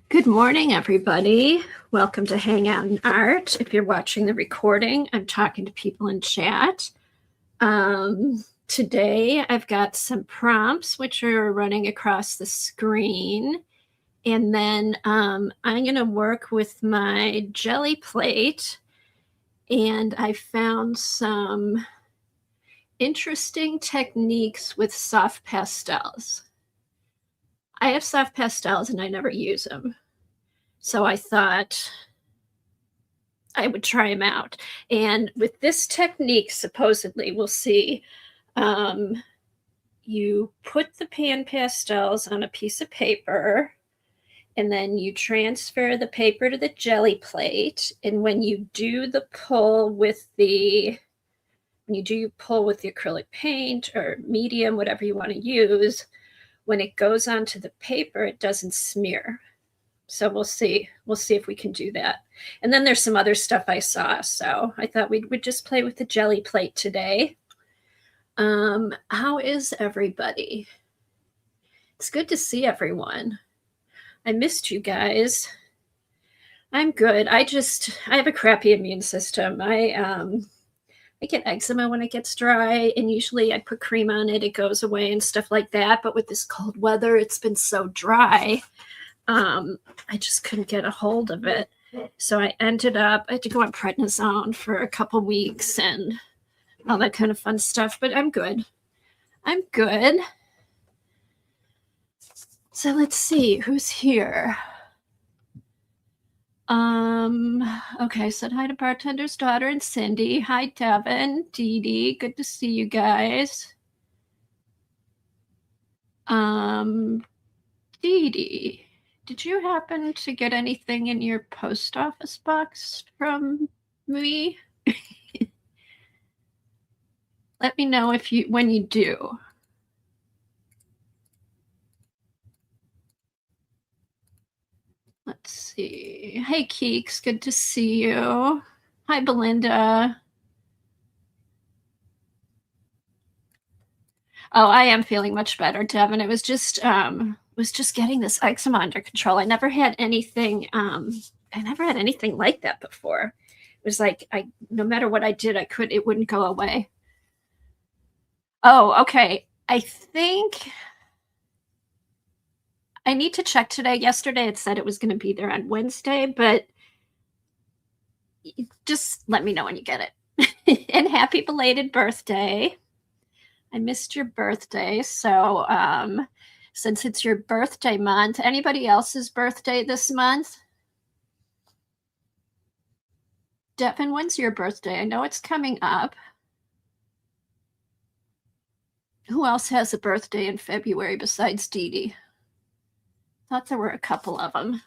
Good morning, everybody. Welcome to Hang Out in Art. If you're watching the recording, I'm talking to people in chat. Today, I've got some prompts which are running across the screen. And then I'm going to work with my jelly plate. And I found some interesting techniques with soft pastels. I have soft pastels and I never use them. So I thought I would try them out. And with this technique, supposedly, we'll see, you put the pan pastels on a piece of paper, and then you transfer the paper to the jelly plate. And when you do the pull with the acrylic paint or medium, whatever you want to use, when it goes onto the paper, it doesn't smear. So we'll see if we can do that. And then there's some other stuff I saw, so I thought we would just play with the jelly plate today. How is everybody? It's good to see everyone. I missed you guys. I'm good. I have a crappy immune system. I get eczema when it gets dry, and usually I put cream on it, it goes away and stuff like that. But with this cold weather, it's been so dry. I just couldn't get a hold of it. So I had to go on prednisone for a couple weeks and all that kind of fun stuff, but I'm good. So let's see who's here. Okay, said hi to bartender's daughter and Cindy. Hi, Devin, Dee Dee, good to see you guys. Dee Dee, did you happen to get anything in your post office box from me? Let me know when you do. Let's see. Hey, Keeks, good to see you. Hi, Belinda. Oh, I am feeling much better, Devin. It was just getting this eczema under control. I never had anything like that before. It was like no matter what I did, it wouldn't go away. Oh, okay. I think I need to check today. Yesterday it said it was going to be there on Wednesday, but just let me know when you get it. And happy belated birthday. I missed your birthday. So since it's your birthday month, anybody else's birthday this month? Devin, when's your birthday? I know it's coming up. Who else has a birthday in February besides Dee Dee? Thought there were a couple of them.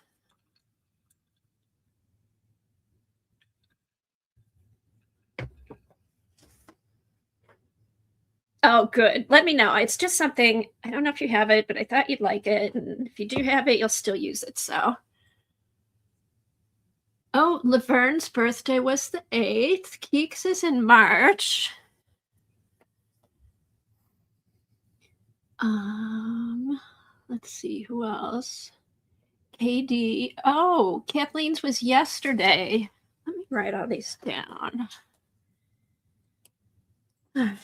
Oh, good. Let me know. It's just something, I don't know if you have it, but I thought you'd like it. And if you do have it, you'll still use it. So. Oh, Laverne's birthday was the 8th. Keeks is in March. Let's see who else. KD. Oh, Kathleen's was yesterday. Let me write all these down. All right.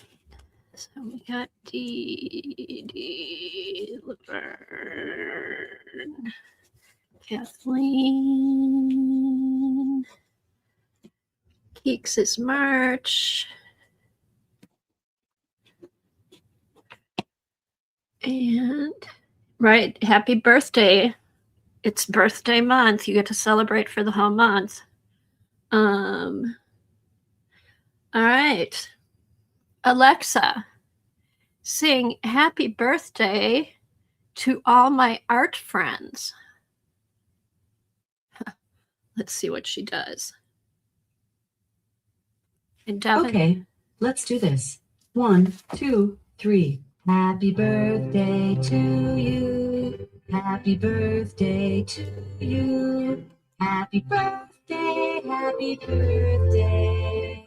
So we got D. Laverne, Kathleen. Keeks is March. And right, happy birthday. It's birthday month. You get to celebrate for the whole month. All right. Alexa, sing happy birthday to all my art friends. Let's see what she does. And Devin, okay, let's do this. 1, 2, 3. Happy birthday to you. Happy birthday to you. Happy birthday, happy birthday.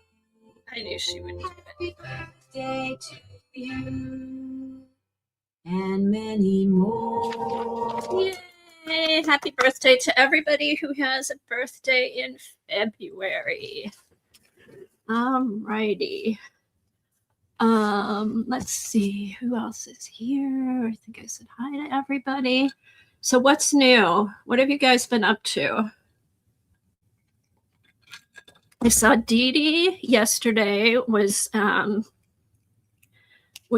I knew she would do it. Happy birthday to you. And many more. Yay! birthday. Happy birthday to everybody who has a birthday in February. Alrighty. Let's see who else is here. I think I said hi to everybody. So what's new? What have you guys been up to? I saw Dee Dee yesterday was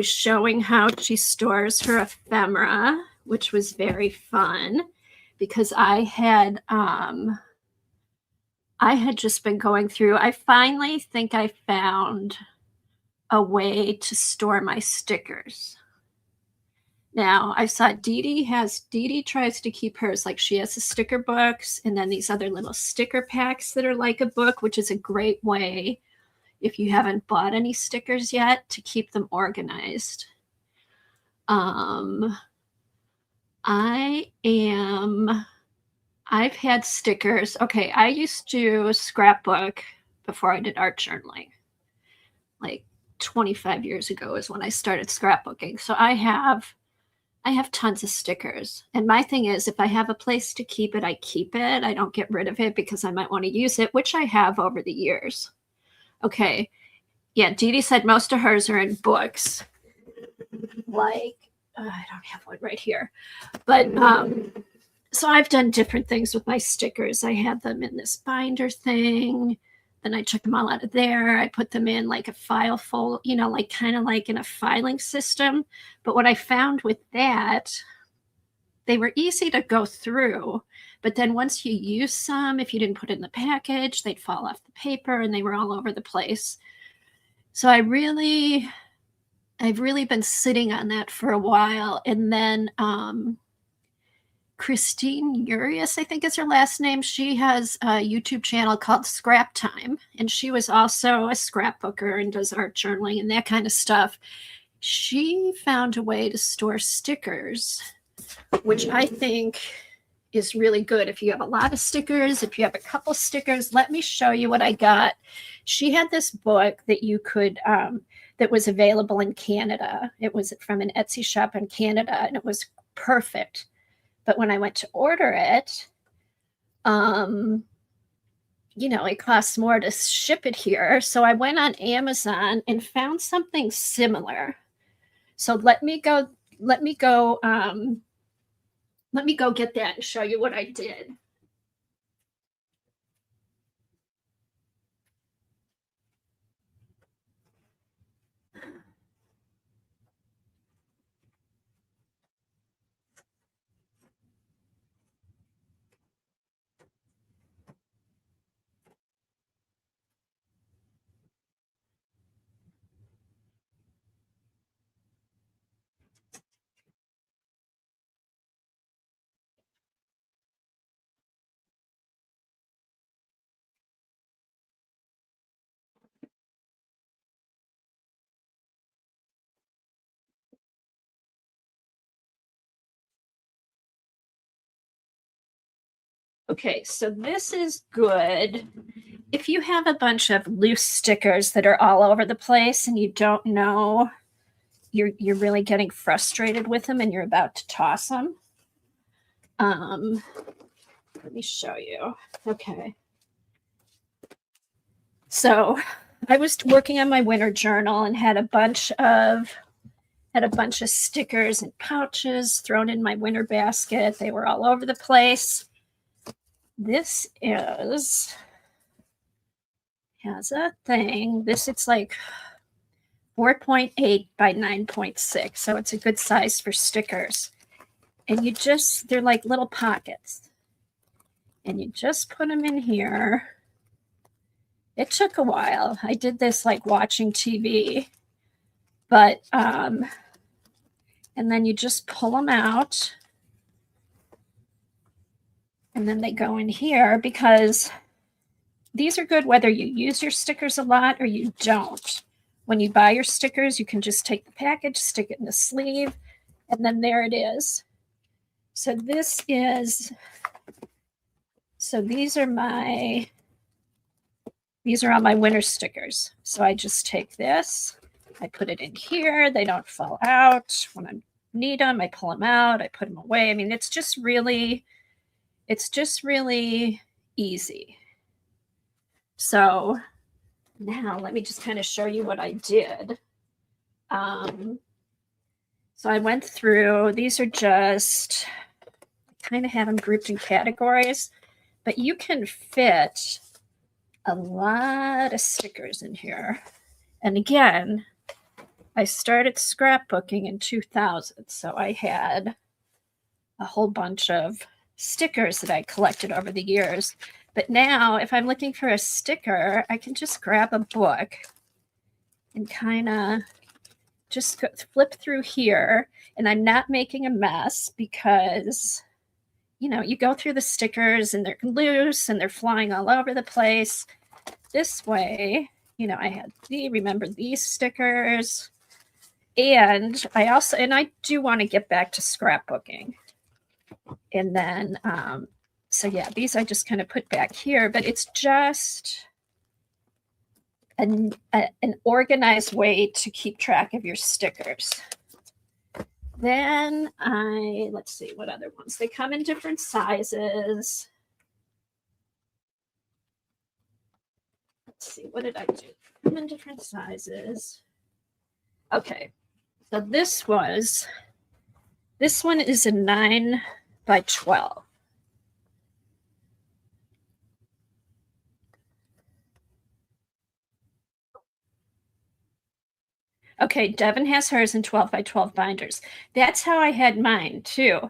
showing how she stores her ephemera, which was very fun because I had just been going through. I finally think I found a way to store my stickers. Now I saw Dee Dee tries to keep hers like she has the sticker books and then these other little sticker packs that are like a book, which is a great way if you haven't bought any stickers yet to keep them organized. I've had stickers. Okay, I used to scrapbook before I did art journaling. Like 25 years ago is when I started scrapbooking. So I have tons of stickers. And my thing is if I have a place to keep it, I keep it. I don't get rid of it because I might want to use it, which I have over the years. Okay. Yeah, Dee Dee said most of hers are in books. Like, I don't have one right here. But so I've done different things with my stickers. I had them in this binder thing. Then I took them all out of there. I put them in like a file fold, like kind of like in a filing system. But what I found with that, they were easy to go through. But then once you use some, if you didn't put it in the package, they'd fall off the paper and they were all over the place. So I've really been sitting on that for a while. And then Christine Urias, I think is her last name. She has a YouTube channel called Scrap Time, and she was also a scrapbooker and does art journaling and that kind of stuff. She found a way to store stickers, which I think is really good. If you have a lot of stickers, if you have a couple stickers, let me show you what I got. She had this book that you could, that was available in Canada. It was from an Etsy shop in Canada, and it was perfect. But when I went to order it, it costs more to ship it here. So I went on Amazon and found something similar. So let me go get that and show you what I did. Okay, so this is good. If you have a bunch of loose stickers that are all over the place and you don't know, you're really getting frustrated with them and you're about to toss them. Let me show you. Okay. So I was working on my winter journal and had a bunch of stickers and pouches thrown in my winter basket. They were all over the place. This has a thing. It's like 4.8 by 9.6. So it's a good size for stickers. And they're like little pockets. And you just put them in here. It took a while. I did this like watching TV. But, and then you just pull them out. And then they go in here because these are good whether you use your stickers a lot or you don't. When you buy your stickers, you can just take the package, stick it in the sleeve, and then there it is. So these are all my winter stickers. So I just take this, I put it in here. They don't fall out. When I need them, I pull them out, I put them away. I mean, it's just really It's just really easy. So now let me just kind of show you what I did. So I went through, these are just, kind of have them grouped in categories, but you can fit a lot of stickers in here. And again, I started scrapbooking in 2000, so I had a whole bunch of stickers that I collected over the years. But now, if I'm looking for a sticker, I can just grab a book and kind of just flip through here, and I'm not making a mess because, you know, you go through the stickers and they're loose and they're flying all over the place. This way, you know, I had remember these stickers. And I do want to get back to scrapbooking. And then, so yeah, these I just kind of put back here, but it's just an organized way to keep track of your stickers. Then let's see what other ones. They come in different sizes. Let's see, what did I do? Come in different sizes. Okay, so this one is a 9 by 12. Okay, Devin has hers in 12 by 12 binders. That's how I had mine too.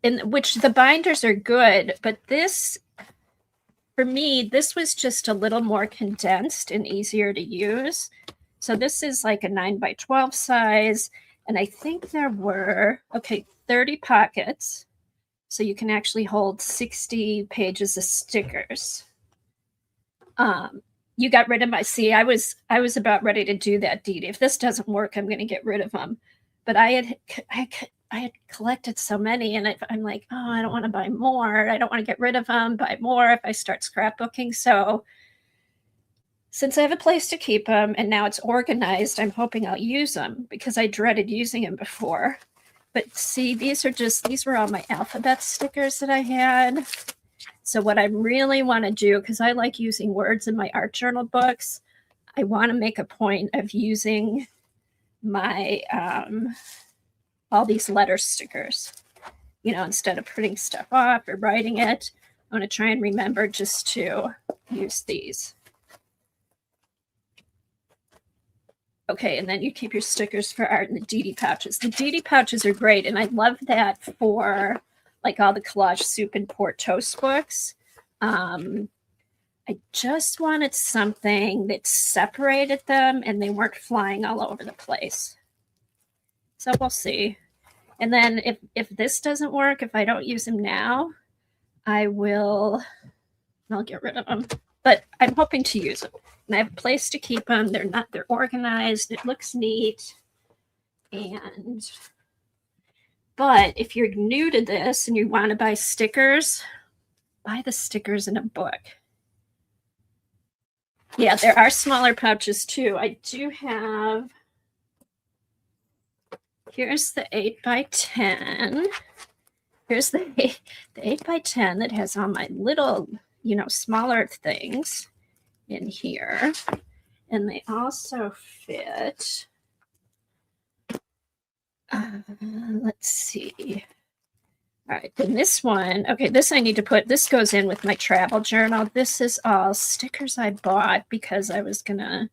In which the binders are good, but this, for me, this was just a little more condensed and easier to use. So this is like a 9 by 12 size. And I think there were, 30 pockets. So you can actually hold 60 pages of stickers. You got rid of my, see, I was about ready to do that, Dee Dee. If this doesn't work, I'm going to get rid of them. But I had collected so many, and I'm like, oh, I don't want to buy more. I don't want to get rid of them, buy more if I start scrapbooking. So since I have a place to keep them and now it's organized, I'm hoping I'll use them because I dreaded using them before. But see, these were all my alphabet stickers that I had. So what I really want to do, because I like using words in my art journal books, I want to make a point of using my, all these letter stickers, you know, instead of printing stuff off or writing it. I want to try and remember just to use these. Okay, and then you keep your stickers for art in the Dee Dee pouches. The Dee Dee pouches are great, and I love that for like all the collage soup and pour toast books. I just wanted something that separated them and they weren't flying all over the place. So we'll see. And then if this doesn't work, if I don't use them now, I'll get rid of them. But I'm hoping to use them. And I have a place to keep them. They're organized. It looks neat. But if you're new to this and you want to buy stickers, buy the stickers in a book. Yeah, there are smaller pouches too. I do have, here's the 8 by 10. Here's the 8 by 10 that has all my little, you know, smaller things in here. And they also fit, let's see. All right, then this one, okay, this I need to put, this goes in with my travel journal. This is all stickers I bought because I was gonna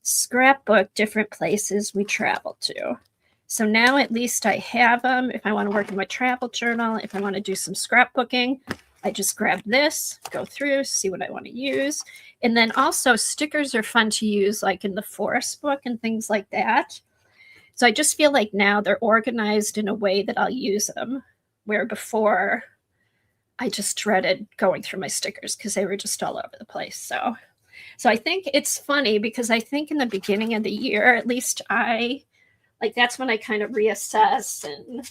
scrapbook different places we travel to. So now at least I have them. If I want to work in my travel journal, if I want to do some scrapbooking, I just grab this, go through, see what I want to use. And then also stickers are fun to use like in the forest book and things like that. So I just feel like now they're organized in a way that I'll use them, where before I just dreaded going through my stickers because they were just all over the place. So I think it's funny because I think in the beginning of the year, at least that's when I kind of reassess and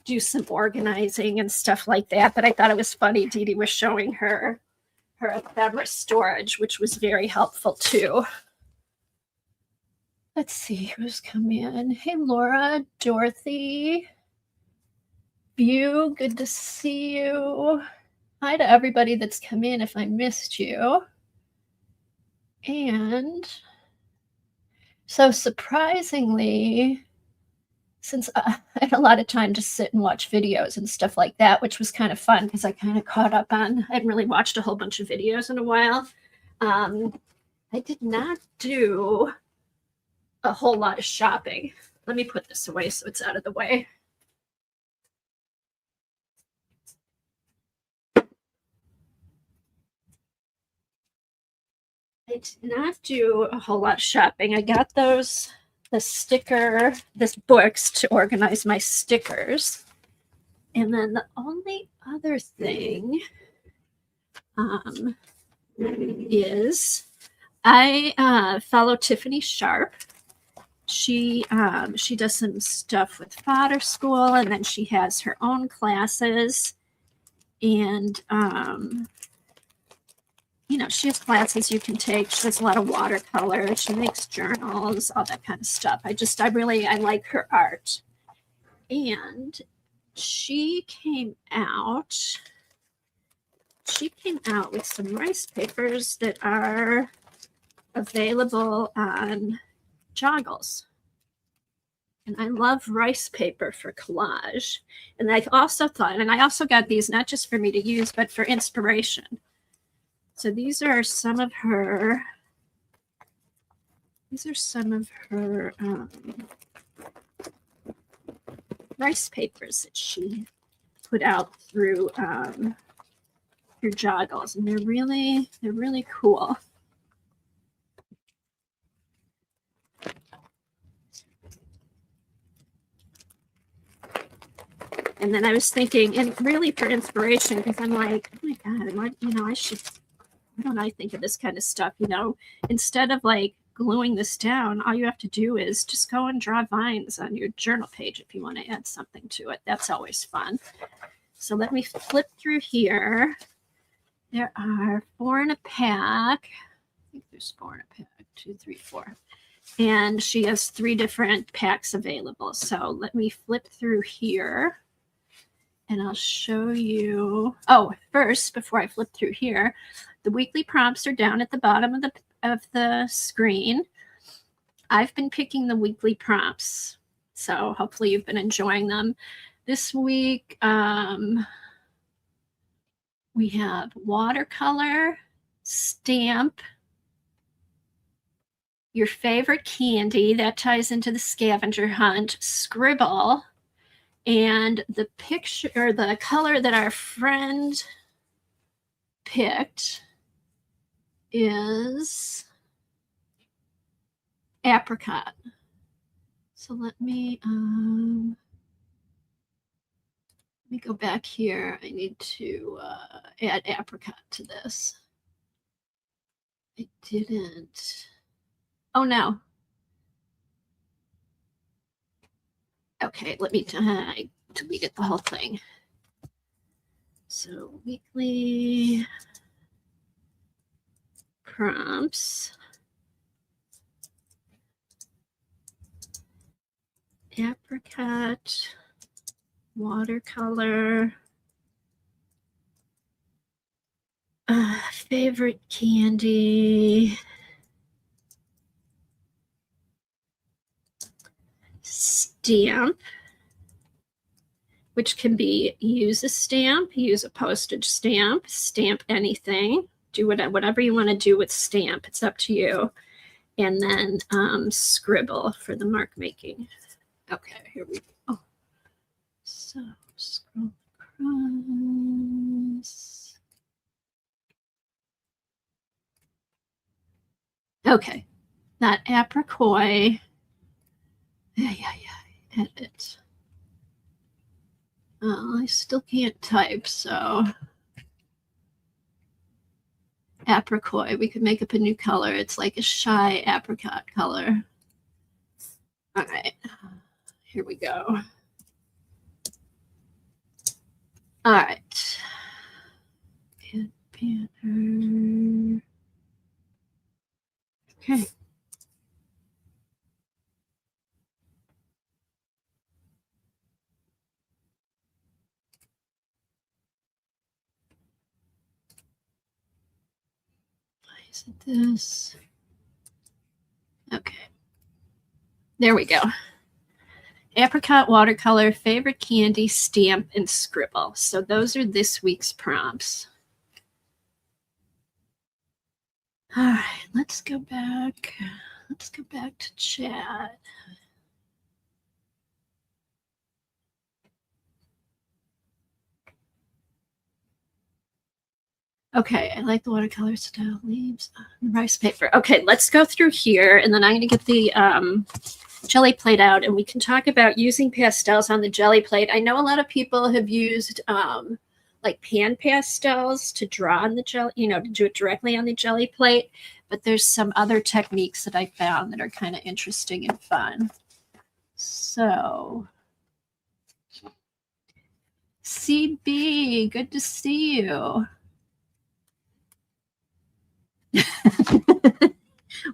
do some organizing and stuff like that. But I thought it was funny. Dee Dee was showing her ephemera storage, which was very helpful too. Let's see who's come in. Hey, Laura, Dorothy, View, good to see you. Hi to everybody that's come in if I missed you. And so surprisingly, since I had a lot of time to sit and watch videos and stuff like that, which was kind of fun because I kind of caught up on, I hadn't really watched a whole bunch of videos in a while. I did not do a whole lot of shopping. Let me put this away so it's out of the way. I did not do a whole lot of shopping. I got the books to organize my stickers. And then the only other thing is I follow Tiffany Sharp. She does some stuff with Fodder School, and then she has her own classes. And she has classes you can take. She does a lot of watercolor. She makes journals, all that kind of stuff. I like her art. And she came out with some rice papers that are available on Joggles. And I love rice paper for collage. And I also got these not just for me to use, but for inspiration. So these are some of her rice papers that she put out through her Joggles, and they're really cool. And then I was thinking, and really for inspiration, because I'm like, oh my God, why don't I think of this kind of stuff? Instead of like gluing this down, all you have to do is just go and draw vines on your journal page if you want to add something to it. That's always fun. So let me flip through here. There are 4 in a pack. I think there's 4 in a pack. 2, 3, 4. And she has 3 different packs available. So let me flip through here and I'll show you. Oh, first, before I flip through here, the weekly prompts are down at the bottom of the screen. I've been picking the weekly prompts, so hopefully you've been enjoying them. This week, we have watercolor, stamp, your favorite candy, that ties into the scavenger hunt, scribble, and the picture, or the color that our friend picked is apricot. So let me go back here. I need to add apricot to this. I didn't. Oh no. Okay, let me. I deleted the whole thing. So weekly prompts. Apricot, watercolor, favorite candy, stamp, which can be use a stamp, use a postage stamp, stamp anything, do whatever you want to do with stamp. It's up to you. And then scribble for the mark making. Okay, here we go. So scroll across. Okay, that apricot. Yeah. Edit. I still can't type, so apricot. We could make up a new color. It's like a shy apricot color. All right, here we go. All right. Add banner. Okay. Is it this? Okay. There we go. Apricot watercolor, favorite candy, stamp, and scribble. So those are this week's prompts. All right, let's go back. Let's go back to chat. Okay, I like the watercolor style leaves on rice paper. Okay, let's go through here, and then I'm going to get the jelly plate out, and we can talk about using pastels on the jelly plate. I know a lot of people have used like pan pastels to draw on the jelly, to do it directly on the jelly plate, but there's some other techniques that I found that are kind of interesting and fun. So, CB, good to see you.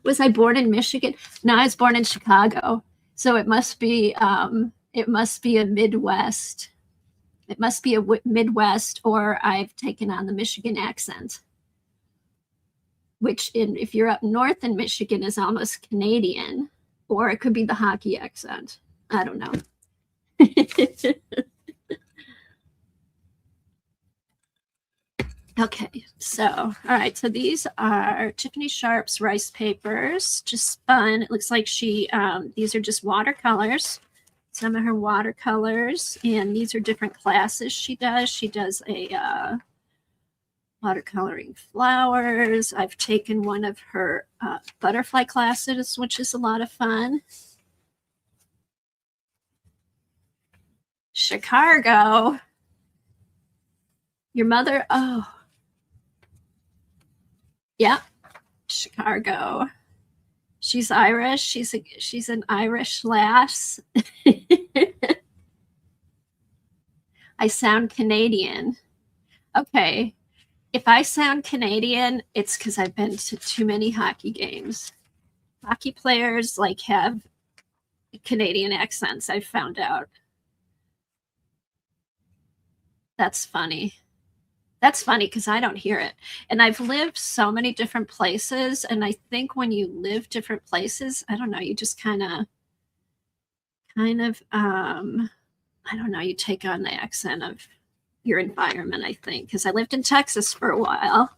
Was I born in Michigan? No, I was born in Chicago. So it must be a Midwest. It must be a Midwest, or I've taken on the Michigan accent, which if you're up north in Michigan is almost Canadian, or it could be the hockey accent. I don't know. Okay, so, all right, so these are Tiffany Sharp's rice papers, just fun. It looks like these are just watercolors, some of her watercolors, and these are different classes she does. She does a watercoloring flowers. I've taken one of her butterfly classes, which is a lot of fun. Chicago. Your mother, oh. Yeah, Chicago. She's Irish. She's an Irish lass. I sound Canadian. Okay. If I sound Canadian, it's because I've been to too many hockey games. Hockey players have Canadian accents, I've found out. That's funny. That's funny because I don't hear it. And I've lived so many different places. And I think when you live different places, I don't know, you just kind of, I don't know, you take on the accent of your environment, I think. Because I lived in Texas for a while.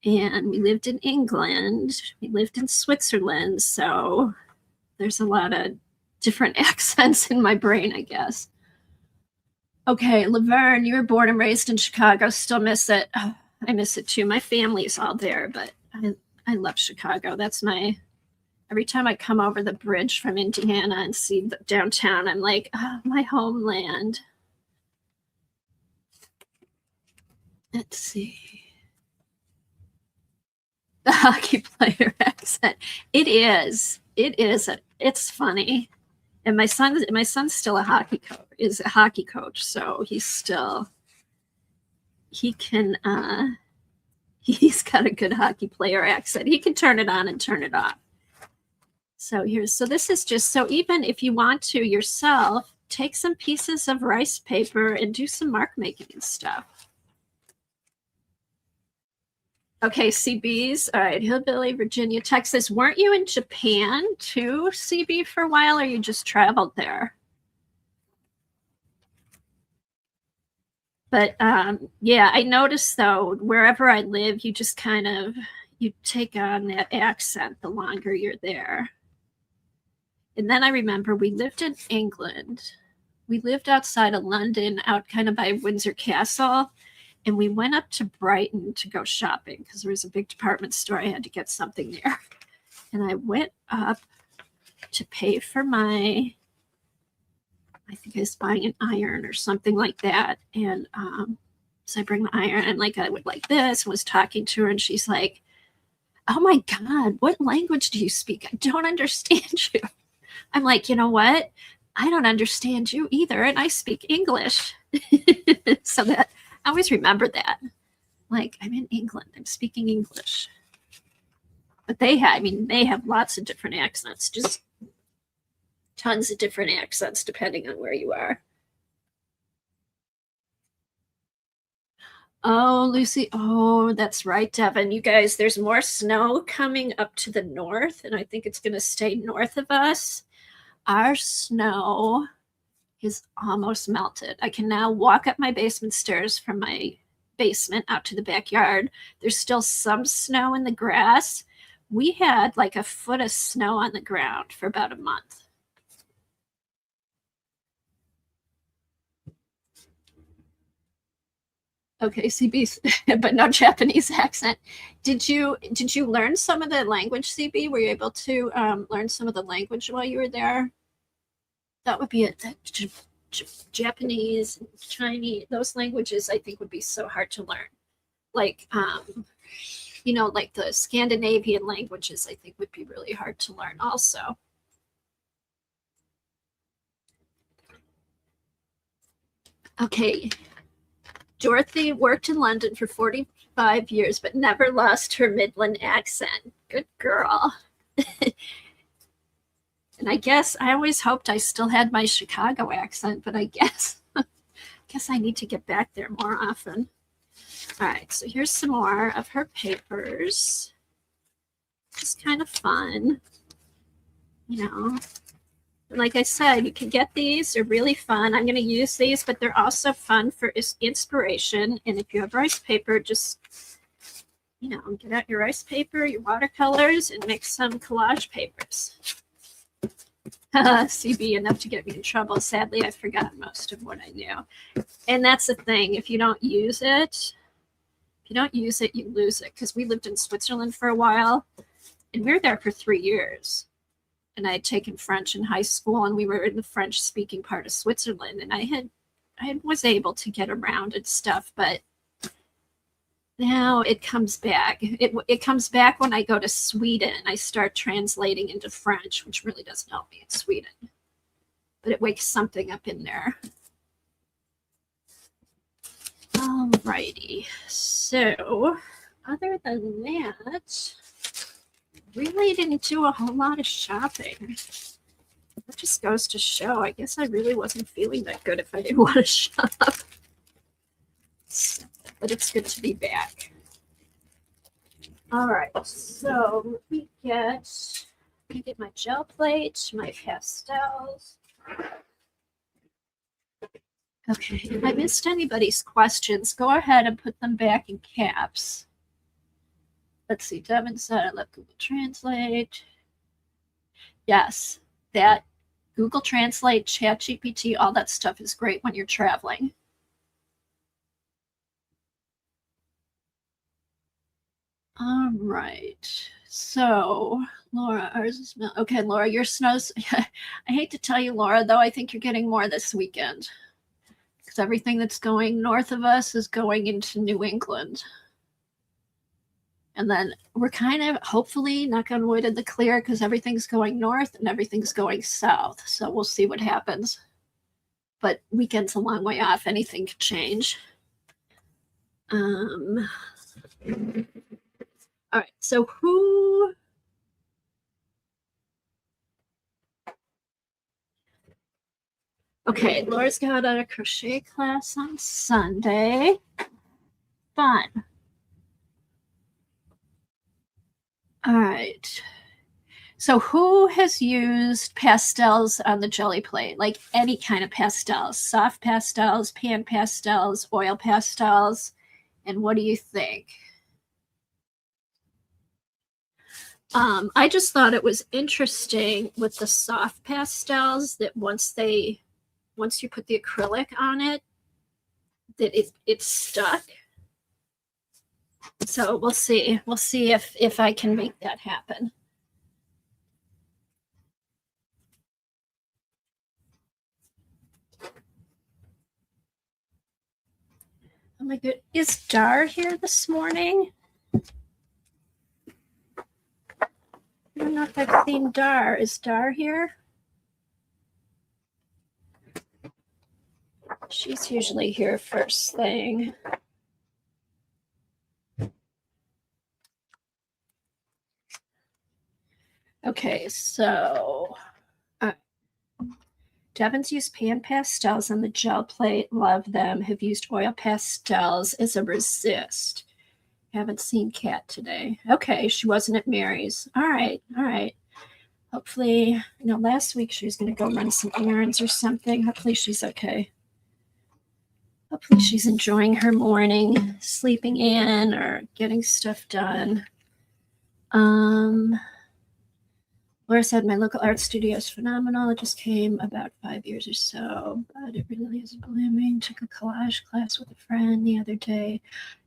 And we lived in England. We lived in Switzerland. So there's a lot of different accents in my brain, I guess. Okay, Laverne, you were born and raised in Chicago. Still miss it. Oh, I miss it too. My family's all there, but I love Chicago. That's every time I come over the bridge from Indiana and see the downtown, I'm like, oh, my homeland. Let's see. The hockey player accent. It is. It's funny. And my son's still a hockey coach, so he's got a good hockey player accent. He can turn it on and turn it off. So this is just, so even if you want to yourself, take some pieces of rice paper and do some mark making and stuff. Okay, CBs. All right, Hillbilly, Virginia, Texas. Weren't you in Japan too, CB, for a while, or you just traveled there? But yeah, I noticed though, wherever I live, you just you take on that accent the longer you're there. And then I remember we lived in England. We lived outside of London, out kind of by Windsor Castle. And we went up to Brighton to go shopping because there was a big department store. I had to get something there. And I went up to pay for I think I was buying an iron or something like that. And so I bring the iron and I went like this and was talking to her. And she's like, oh my God, what language do you speak? I don't understand you. I'm like, you know what? I don't understand you either. And I speak English. So that I always remember that. I'm in England. I'm speaking English. But they have lots of different accents, just tons of different accents depending on where you are. Oh, Lucy. Oh, that's right, Devin. You guys, there's more snow coming up to the north, and I think it's going to stay north of us. Our snow is almost melted. I can now walk up my basement stairs from my basement out to the backyard. There's still some snow in the grass. We had like a foot of snow on the ground for about a month. Okay, CB, but no Japanese accent. Did you learn some of the language, CB? Were you able to learn some of the language while you were there? That would be it. Japanese, Chinese, those languages I think would be so hard to learn. Like like the Scandinavian languages I think would be really hard to learn also. Okay. Dorothy worked in London for 45 years but never lost her Midland accent. Good girl. And I guess I always hoped I still had my Chicago accent, but I guess I need to get back there more often. All right, so here's some more of her papers. Just kind of fun, you know. And like I said, you can get these. They're really fun. I'm going to use these, but they're also fun for inspiration. And if you have rice paper, just, get out your rice paper, your watercolors, and make some collage papers. CB, enough to get me in trouble. Sadly, I've forgotten most of what I knew. And that's the thing. If you don't use it, you lose it. Because we lived in Switzerland for a while, and we were there for 3 years. And I had taken French in high school, and we were in the French-speaking part of Switzerland, and I was able to get around and stuff, but now it comes back. It comes back when I go to Sweden. I start translating into French, which really doesn't help me in Sweden, but it wakes something up in there. Alrighty, so other than that, really didn't do a whole lot of shopping. That just goes to show, I guess I really wasn't feeling that good if I didn't want to shop. But it's good to be back. All right, so let me get my gel plate, my pastels. Okay, if I missed anybody's questions, go ahead and put them back in caps. Let's see, Devin said I love Google Translate. Yes, that Google Translate, ChatGPT, all that stuff is great when you're traveling. All right. So, Laura, ours is okay. Laura, your snow's. I hate to tell you, Laura, though, I think you're getting more this weekend because everything that's going north of us is going into New England. And then we're kind of hopefully, knock on wood, in the clear because everything's going north and everything's going south. So we'll see what happens. But weekend's a long way off. Anything could change. All right, so who? Okay, Laura's got a crochet class on Sunday. Fun. All right. So who has used pastels on the jelly plate? Like any kind of pastels, soft pastels, pan pastels, oil pastels, and what do you think? I just thought it was interesting with the soft pastels that once you put the acrylic on it, that it's stuck. So we'll see. We'll see if I can make that happen. Oh my god, is Dar here this morning? I don't know if I've seen Dar. Is Dar here? She's usually here first thing. Okay, so Devin's used pan pastels on the gel plate. Love them. Have used oil pastels as a resist. Haven't seen Kat today. Okay, she wasn't at Mary's. All right, all right. Hopefully, last week she was going to go run some errands or something. Hopefully she's okay. Hopefully she's enjoying her morning, sleeping in or getting stuff done. Laura said, my local art studio is phenomenal. It just came about 5 years or so, but it really is blooming. Took a collage class with a friend the other day.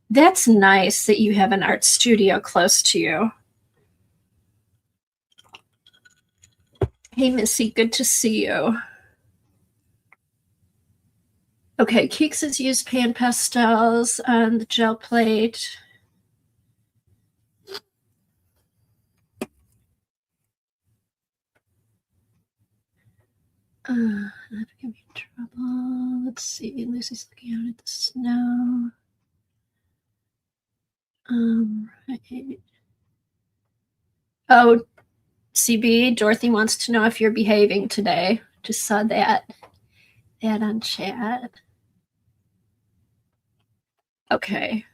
That's nice that you have an art studio close to you. Hey, Missy, good to see you. Okay, Keeks has used pan pastels on the gel plate. That'd give me trouble. Let's see. Lucy's looking out at the snow. Right. Oh, CB, Dorothy wants to know if you're behaving today. Just saw that on chat. Okay.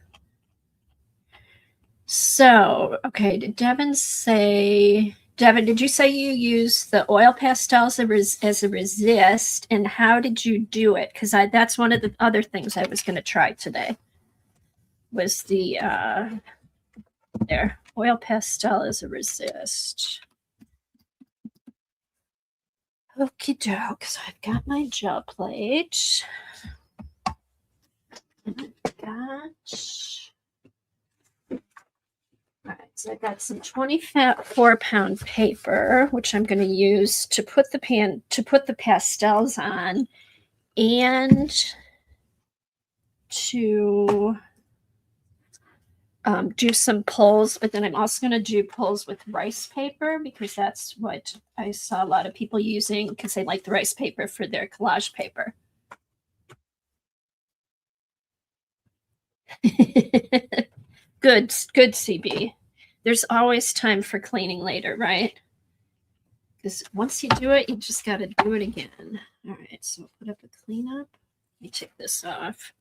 So, okay, did Devin say, Devin, did you say you use the oil pastels as a resist? And how did you do it? Because that's one of the other things I was going to try today was the oil pastel as a resist. Okie doke. So I've got my gel plate. And I've got. All right, so I've got some 24-pound paper, which I'm going to use to put the pastels on, and to do some pulls. But then I'm also going to do pulls with rice paper because that's what I saw a lot of people using because they like the rice paper for their collage paper. Good, CB. There's always time for cleaning later, right? Because once you do it, you just got to do it again. All right, so I'll put up a cleanup. Let me take this off.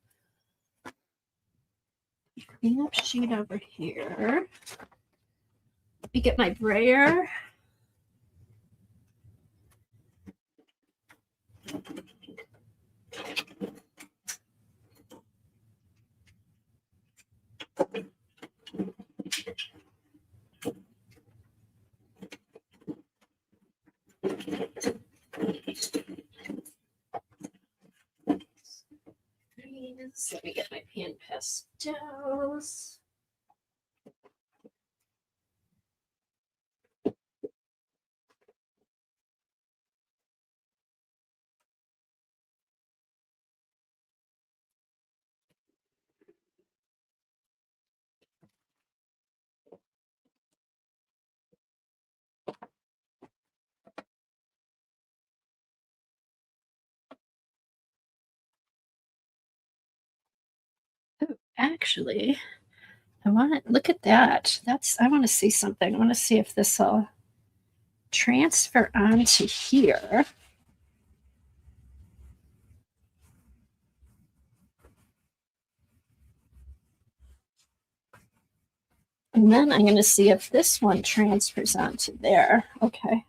Cleanup sheet over here. Let me get my brayer. Let me get my pan pastels. Oh, actually, I want to look at that. I want to see something. I want to see if this will transfer onto here. And then I'm going to see if this one transfers onto there. Okay.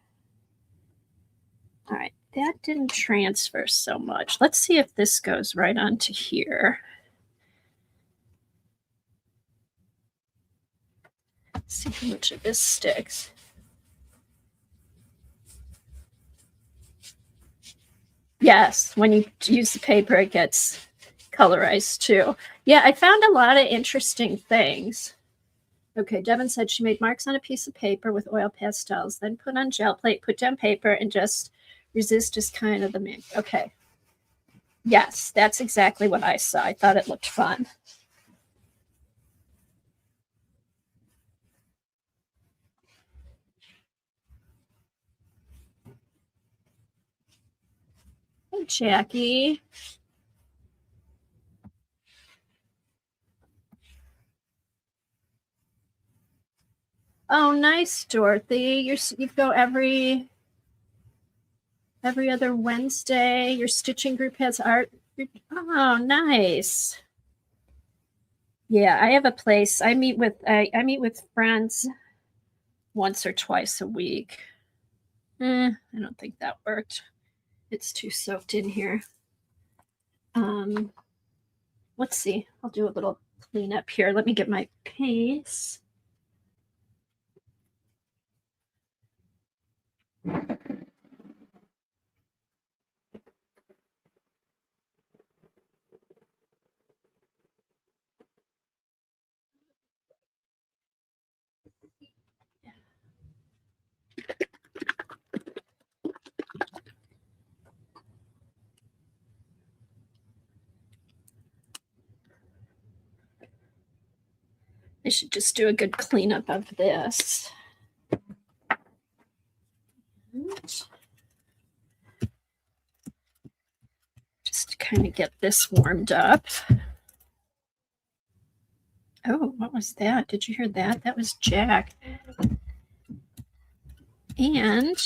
All right. That didn't transfer so much. Let's see if this goes right onto here. Let's see how much of this sticks. Yes, when you use the paper, it gets colorized too. Yeah, I found a lot of interesting things. Okay, Devin said she made marks on a piece of paper with oil pastels, then put on gel plate, put down paper, and just resist is kind of the main. Okay. Yes, that's exactly what I saw. I thought it looked fun. Hey, Jackie. Oh, nice, Dorothy. You go every every other Wednesday. Your stitching group has art. Oh, nice. Yeah, I have a place. I meet with friends once or twice a week. I don't think that worked. It's too soaked in here. Let's see. I'll do a little cleanup here. Let me get my paste. I should just do a good cleanup of this. Just to kind of get this warmed up. Oh, what was that? Did you hear that? That was Jack. And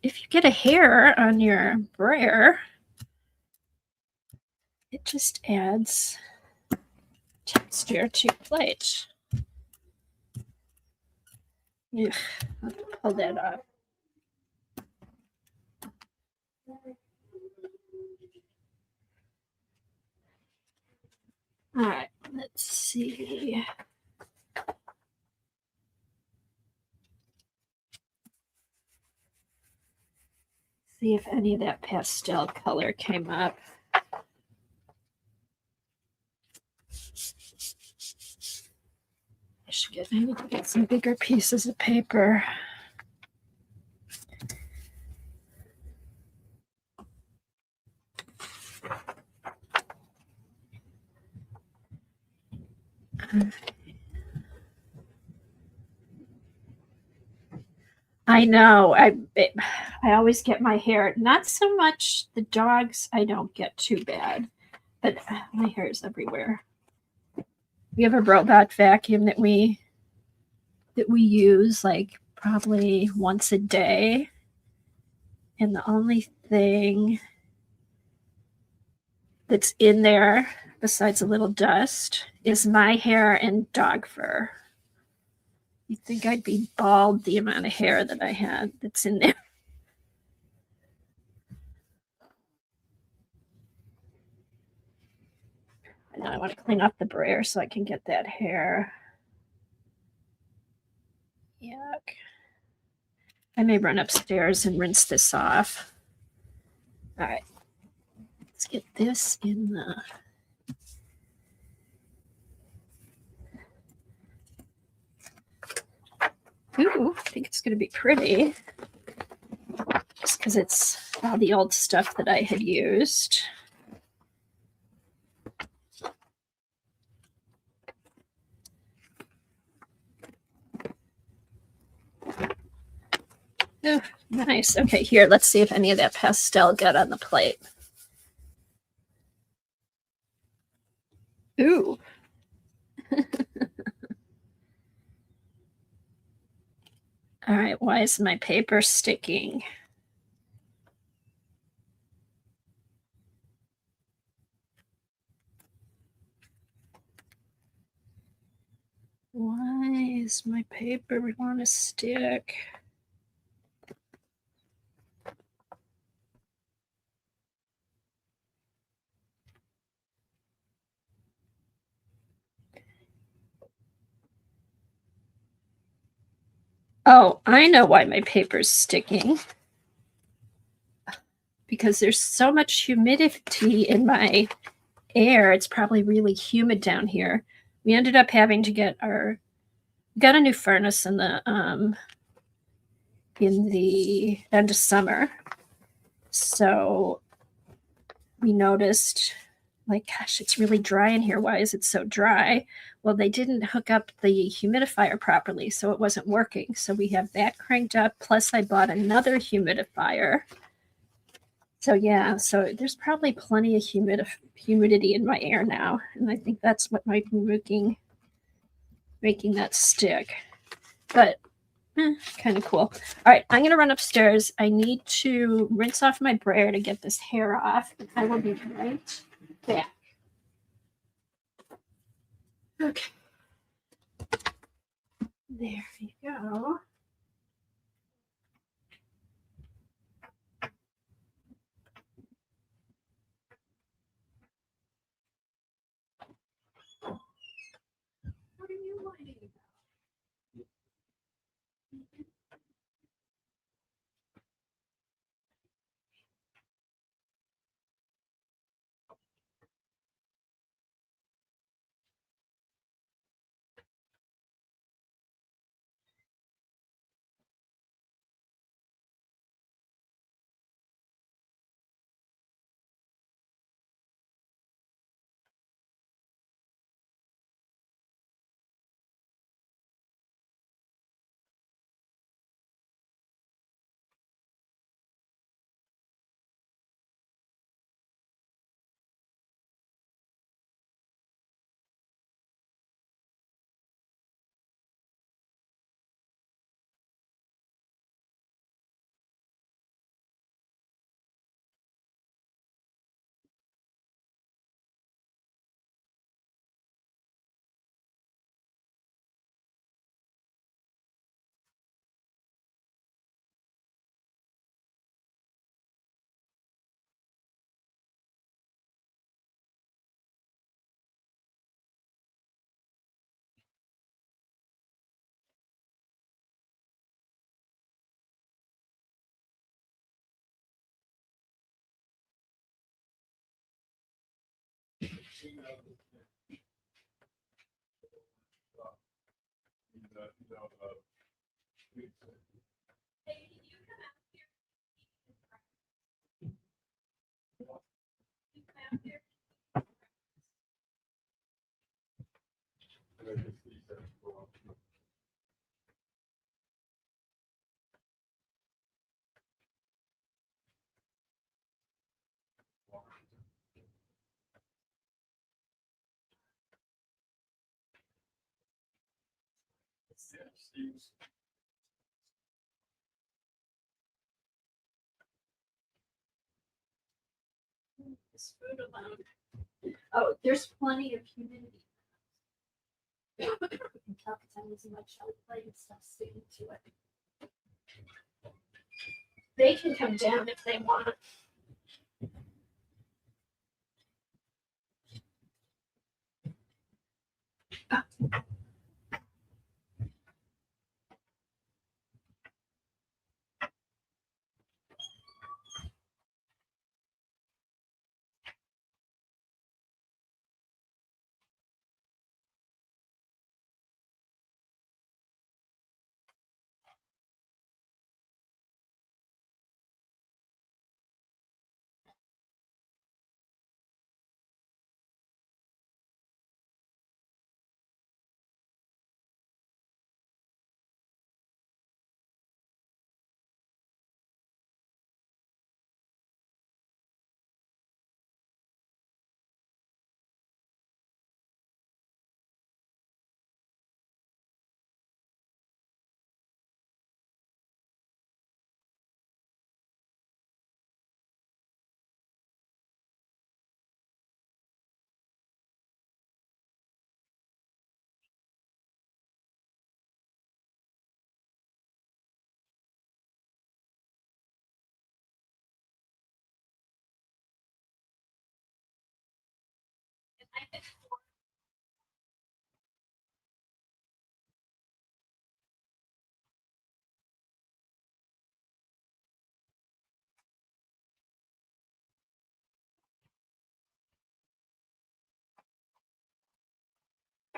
if you get a hair on your brayer, it just adds texture to your plate. Yeah, I'll pull that off. All right, let's see. See if any of that pastel color came up. I need to get some bigger pieces of paper. I know. I always get my hair. Not so much the dogs. I don't get too bad, but my hair is everywhere. We have a robot vacuum that we use like probably once a day, and the only thing that's in there besides a little dust is my hair and dog fur. You'd think I'd be bald the amount of hair that I had that's in there. And now I want to clean off the brayer so I can get that hair. Yuck. I may run upstairs and rinse this off. All right. Let's get this in the... Ooh, I think it's going to be pretty. Just because it's all the old stuff that I had used. Oh, nice. Okay, here, let's see if any of that pastel got on the plate. Ooh. All right, why is my paper sticking? Why is my paper want to stick? Oh, I know why my paper's sticking. Because there's so much humidity in my air. It's probably really humid down here. We ended up having to get got a new furnace in the end of summer. So we noticed, like, gosh, it's really dry in here. Why is it so dry? Well, they didn't hook up the humidifier properly, so it wasn't working. So we have that cranked up. Plus, I bought another humidifier. So yeah, so there's probably plenty of humidity in my air now, and I think that's what might be making that stick. But Kind of cool. All right, I'm gonna run upstairs. I need to rinse off my brayer to get this hair off. I will be right back. Okay. There you go. What are you whining about? This food alone. Oh, there's plenty of humidity. I can tell because I'm using my shelf plate and stuff sticking to it. They can come down if they want.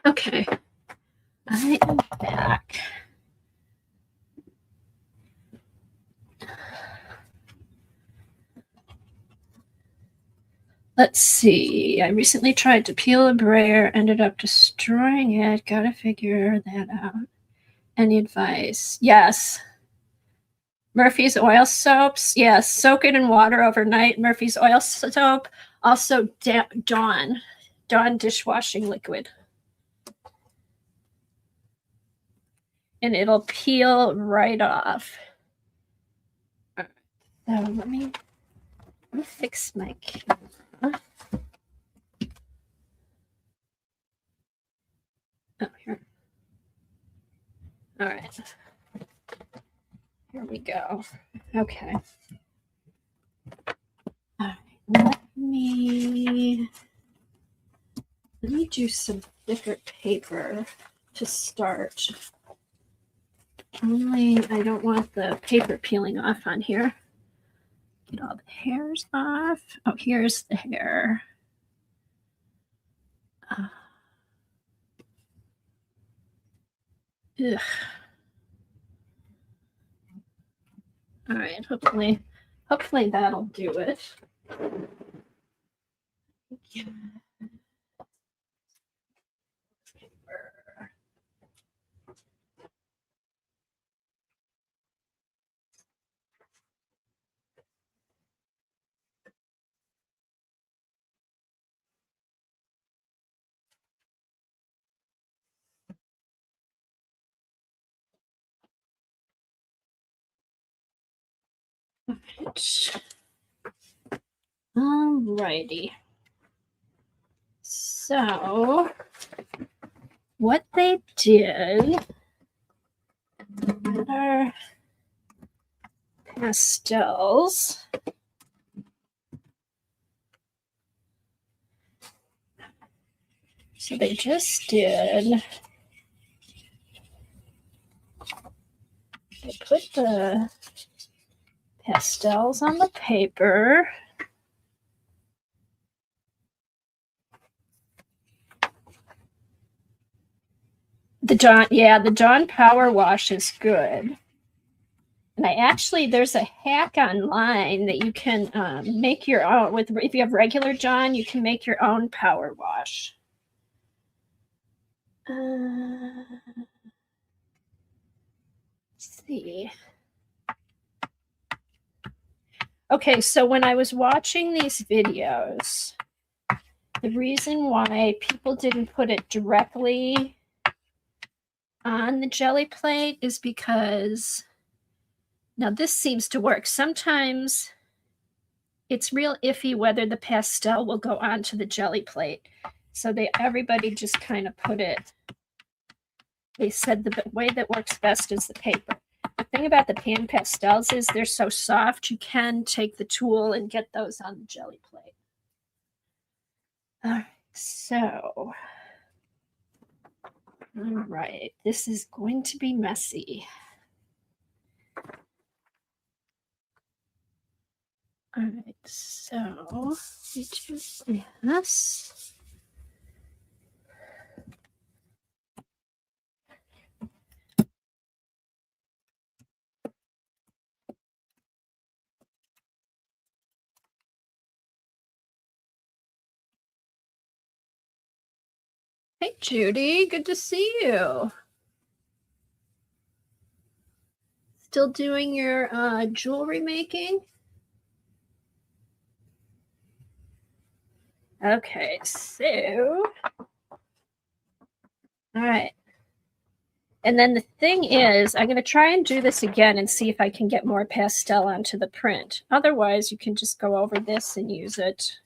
Okay, I am back. Let's see. I recently tried to peel a brayer, ended up destroying it. Gotta figure that out. Any advice? Yes. Murphy's oil soaps. Yes. Soak it in water overnight. Murphy's oil soap. Also, Dawn dishwashing liquid. and it'll peel right off. So let me fix my camera. Oh, here. All right. Here we go. Okay. All right. Let me do some thicker paper to start. Only I don't want the paper peeling off on here. Get all the hairs off. Oh, here's the hair. Ugh. All right, hopefully that'll do it. Yeah. Alrighty. So what they did with our pastels, so they just did, they put the pastels on the paper. The Dawn Power Wash is good. And there's a hack online that you can make your own with. If you have regular Dawn, you can make your own power wash. Let's see. Okay, so when I was watching these videos, the reason why people didn't put it directly on the jelly plate is because, now this seems to work. Sometimes it's real iffy whether the pastel will go onto the jelly plate. So everybody just kind of put it, they said the way that works best is the paper. The thing about the pan pastels is they're so soft, you can take the tool and get those on the jelly plate. All right, so, all right, this is going to be messy. All right, so we do this. Hey, Judy, good to see you. Still doing your jewelry making? Okay, so, all right. And then the thing is, I'm going to try and do this again and see if I can get more pastel onto the print. Otherwise, you can just go over this and use it.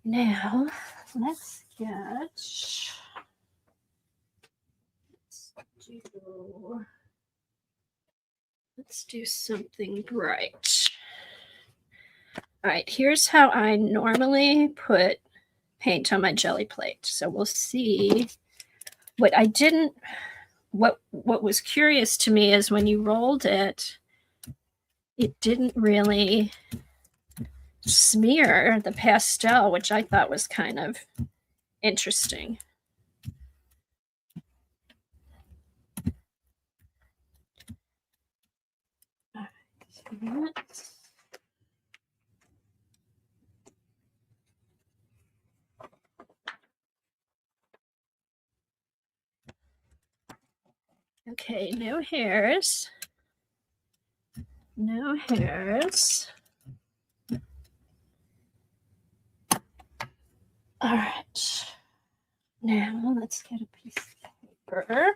Now, let's do something bright. All right, here's how I normally put paint on my jelly plate. So we'll see. What was curious to me is when you rolled it, it didn't really smear the pastel, which I thought was kind of interesting. All right, okay, no hairs. No hairs. All right. Now let's get a piece of paper.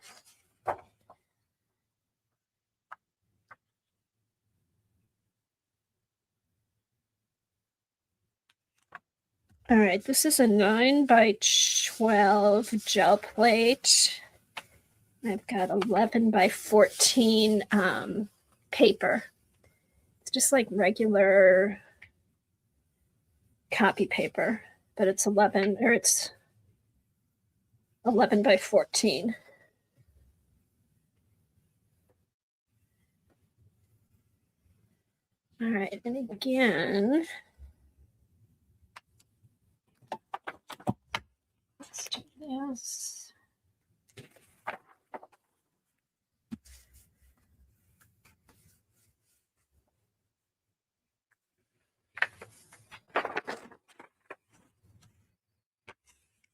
All right, this is a 9 by 12 gel plate. I've got 11 by 14 paper. It's just like regular copy paper, but it's 11 by 14. All right, and again, let's do this.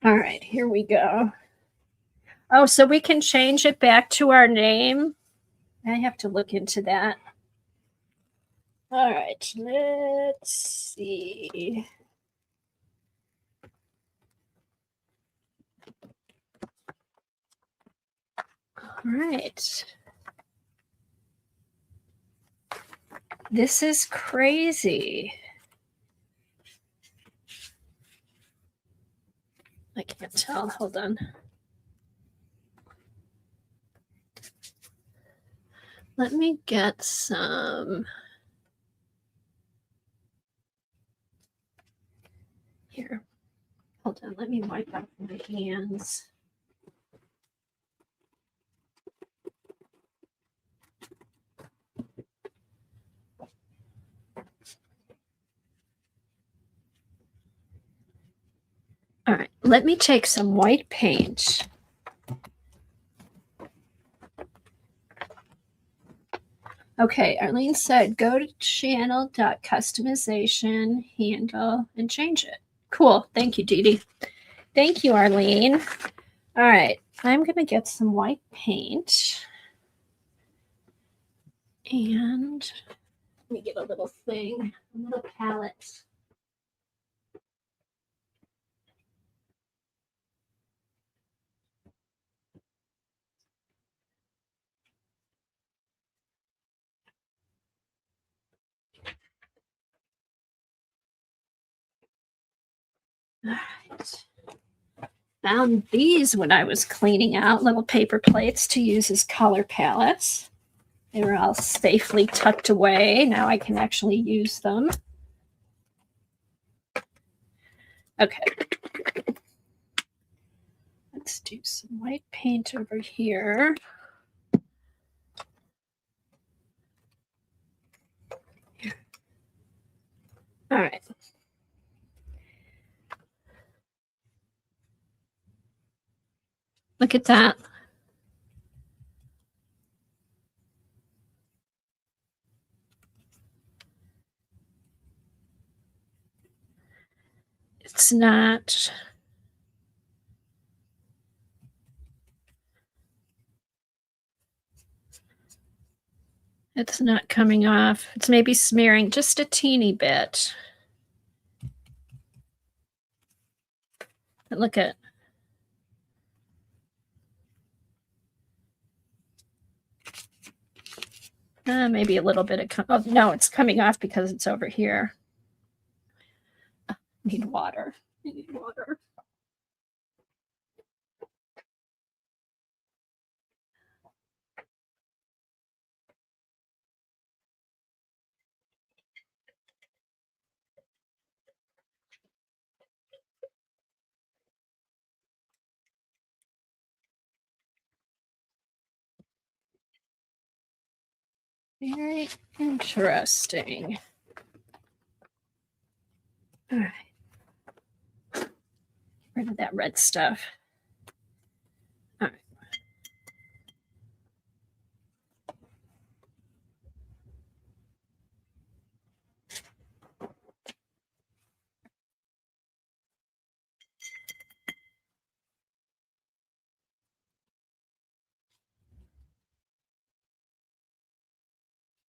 All right, here we go. Oh, so we can change it back to our name. I have to look into that. All right, let's see. All right. This is crazy. I can't tell. Hold on. Let me get some. Here. Hold on. Let me wipe off my hands. All right. Let me take some white paint. Okay, Arlene said go to channel.customization, handle, and change it. Cool. Thank you, Dee Dee. Thank you, Arlene. All right, I'm going to get some white paint. And let me get a little thing, a little palette. All right. Found these when I was cleaning out, little paper plates to use as color palettes. They were all safely tucked away. Now I can actually use them. Okay. Let's do some white paint over here. All right. Look at that. It's not. It's not coming off. It's maybe smearing just a teeny bit. But look at. Maybe a little bit of. Oh no, it's coming off because it's over here. I need water. I need water. Very interesting. All right. Get rid of that red stuff. All right.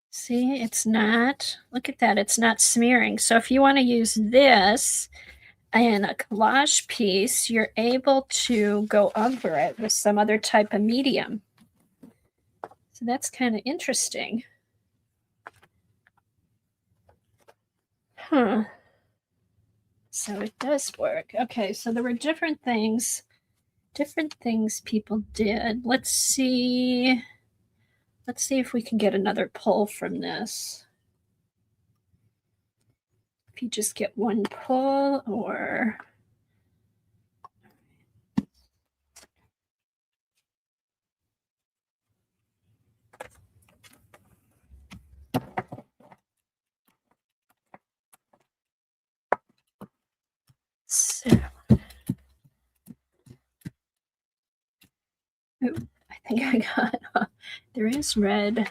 See, it's not, look at that, it's not smearing. So if you want to use this in a collage piece, you're able to go over it with some other type of medium. So that's kind of interesting. Huh. So it does work. Okay, so there were different things people did. Let's see if we can get another pull from this. If you just get one pull, or so, ooh, I think I got there is red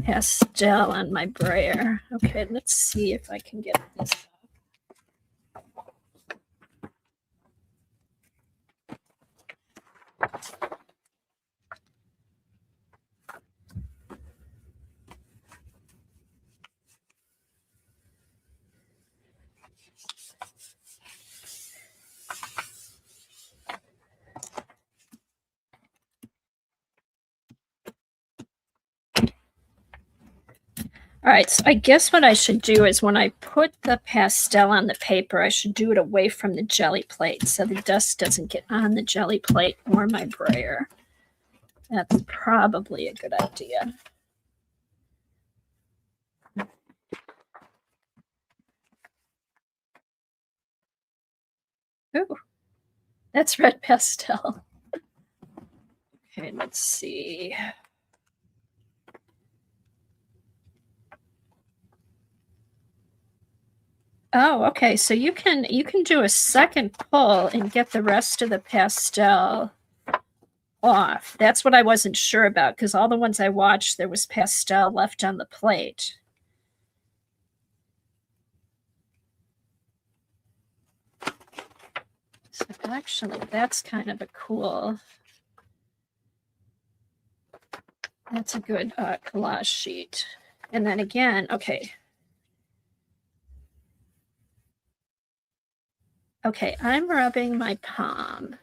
pastel on my brayer. Okay, let's see if I can get this up. All right, so I guess what I should do is when I put the pastel on the paper, I should do it away from the jelly plate so the dust doesn't get on the jelly plate or my brayer. That's probably a good idea. Ooh, that's red pastel. Okay, let's see. Oh, okay. So you can do a second pull and get the rest of the pastel off. That's what I wasn't sure about, because all the ones I watched, there was pastel left on the plate. So actually, that's kind of a cool. That's a good collage sheet. And then again, okay. Okay, I'm rubbing my palm.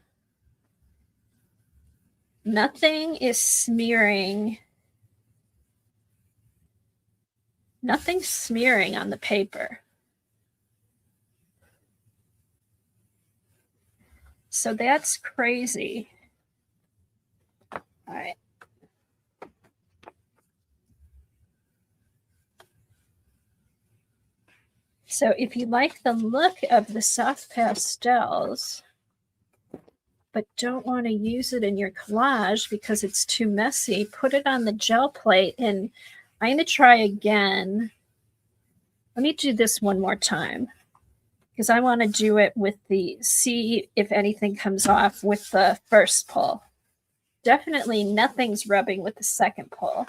Nothing is smearing. Nothing's smearing on the paper. So that's crazy. All right. So if you like the look of the soft pastels, but don't want to use it in your collage because it's too messy, put it on the gel plate. And I'm going to try again. Let me do this one more time, because I want to do it with see if anything comes off with the first pull. Definitely nothing's rubbing with the second pull.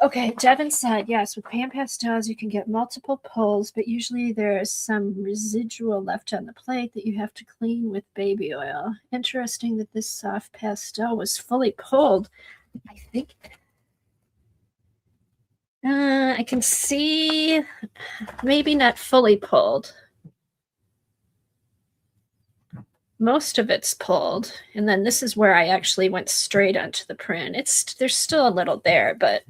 Okay, Devin said, yes, with pan pastels, you can get multiple pulls, but usually there's some residual left on the plate that you have to clean with baby oil. Interesting that this soft pastel was fully pulled. I think I can see maybe not fully pulled. Most of it's pulled, and then this is where I actually went straight onto the print. There's still a little there, but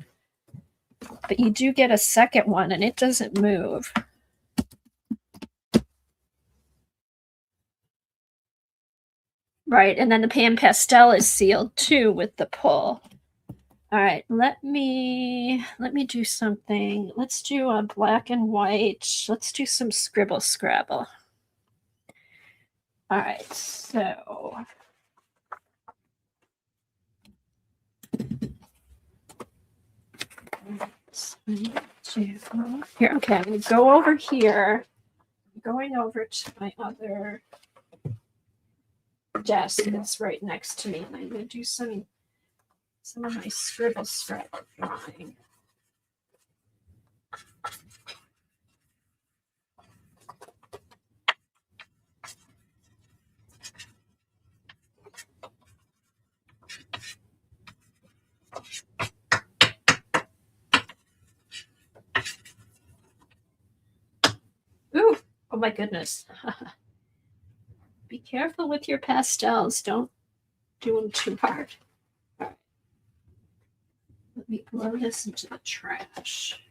you do get a second one and it doesn't move. Right, and then the pan pastel is sealed too with the pull. All right, let me do something. Let's do a black and white. Let's do some scribble scrabble. All right, so here. Okay, I'm gonna go over here. I'm going over to my other desk that's right next to me, and I'm gonna do some of my scribble scrabble drawing. Ooh, oh my goodness. Be careful with your pastels. Don't do them too hard. All right. Let me blow this into the trash.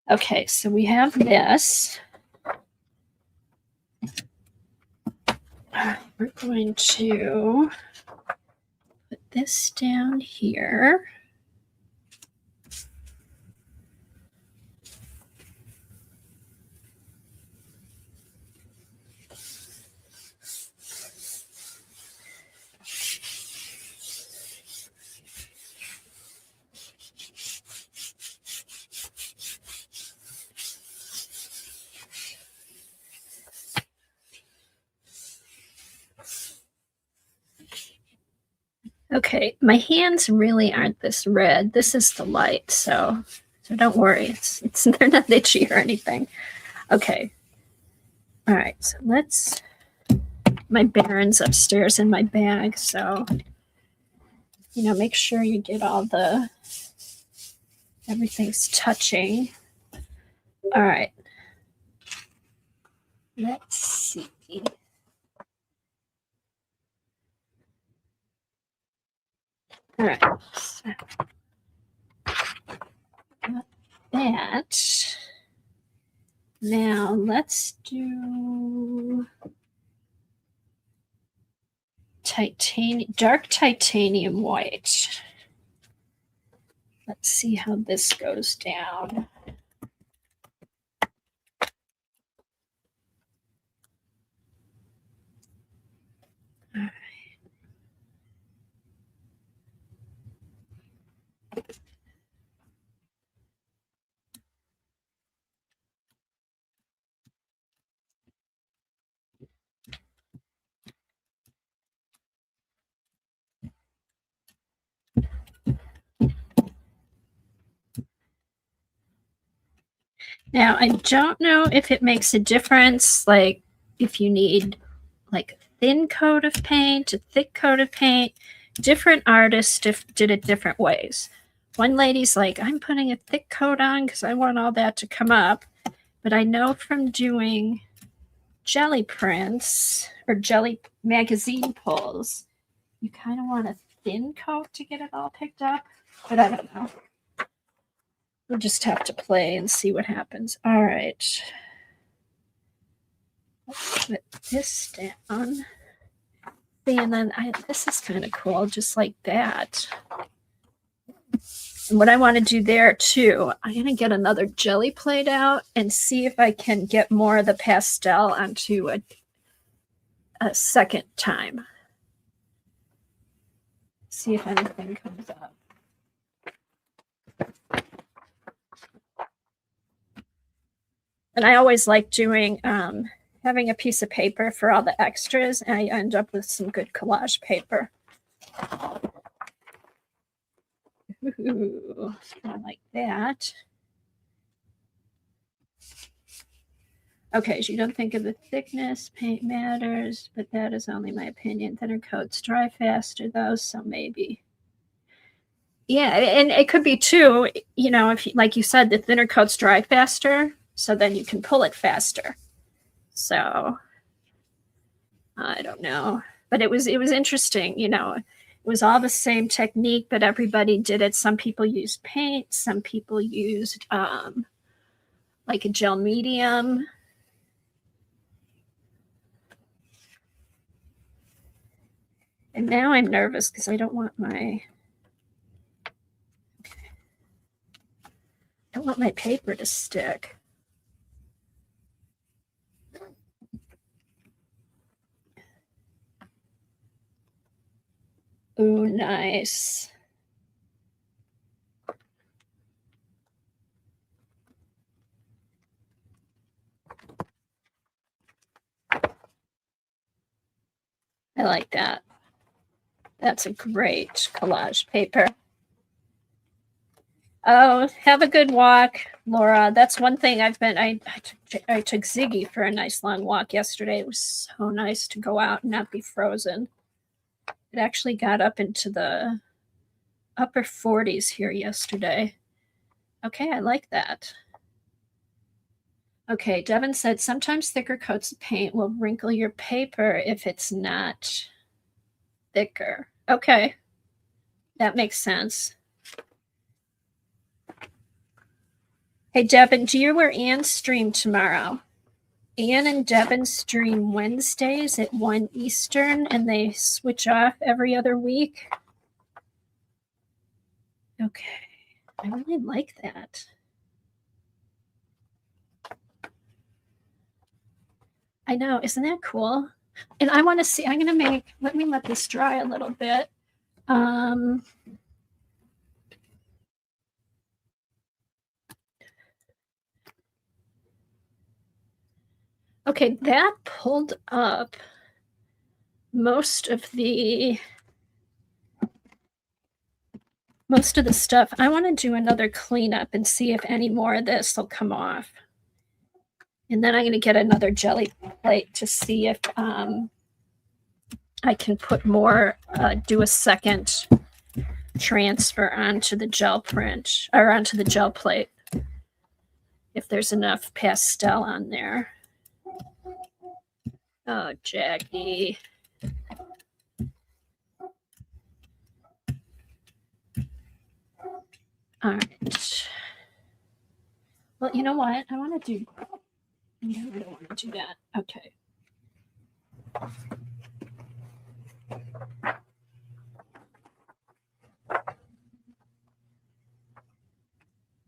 Okay, so we have this. We're going to put this down here. Okay, my hands really aren't this red. This is the light, so don't worry. It's they're not itchy or anything. Okay. All right, so let's. My Baron's upstairs in my bag, so make sure you get all the everything's touching. All right. Let's see. All right. So got that. Now let's do dark titanium white. Let's see how this goes down. All right. Now, I don't know if it makes a difference, like if you need like a thin coat of paint, a thick coat of paint. Different artists did it different ways. One lady's like, I'm putting a thick coat on because I want all that to come up. But I know from doing jelly prints or jelly magazine pulls, you kind of want a thin coat to get it all picked up. But I don't know. We'll just have to play and see what happens. All right. Let's put this down. See, and then this is kind of cool, just like that. And what I want to do there too, I'm going to get another jelly plate out and see if I can get more of the pastel onto a second time. See if anything comes up. And I always like doing, having a piece of paper for all the extras, and I end up with some good collage paper. Ooh, like that. Okay, so you don't think of the thickness, paint matters, but that is only my opinion. Thinner coats dry faster, though, so maybe. Yeah, and it could be too, if like you said, the thinner coats dry faster, so then you can pull it faster. So I don't know, but it was interesting. It was all the same technique, but everybody did it. Some people used paint, some people used like a gel medium. And now I'm nervous because I don't want my paper to stick. Ooh, nice. I like that. That's a great collage paper. Oh, have a good walk, Laura. That's one thing I took Ziggy for a nice long walk yesterday. It was so nice to go out and not be frozen. It actually got up into the upper 40s here yesterday. Okay, I like that. Okay, Devin said sometimes thicker coats of paint will wrinkle your paper if it's not thicker. Okay, that makes sense. Hey, Devin, do you or Ann stream tomorrow? Ann and Devin stream Wednesdays at 1 Eastern, and they switch off every other week. Okay. I really like that. I know. Isn't that cool? And I want to see, I'm going to make, let me let this dry a little bit. Okay, that pulled up most of the stuff. I want to do another cleanup and see if any more of this will come off. And then I'm going to get another jelly plate to see if I can put more, do a second transfer onto the gel print or onto the gel plate if there's enough pastel on there. Oh, Jackie. All right. Well, you know what? I want to do. No, I don't want to do that. Okay.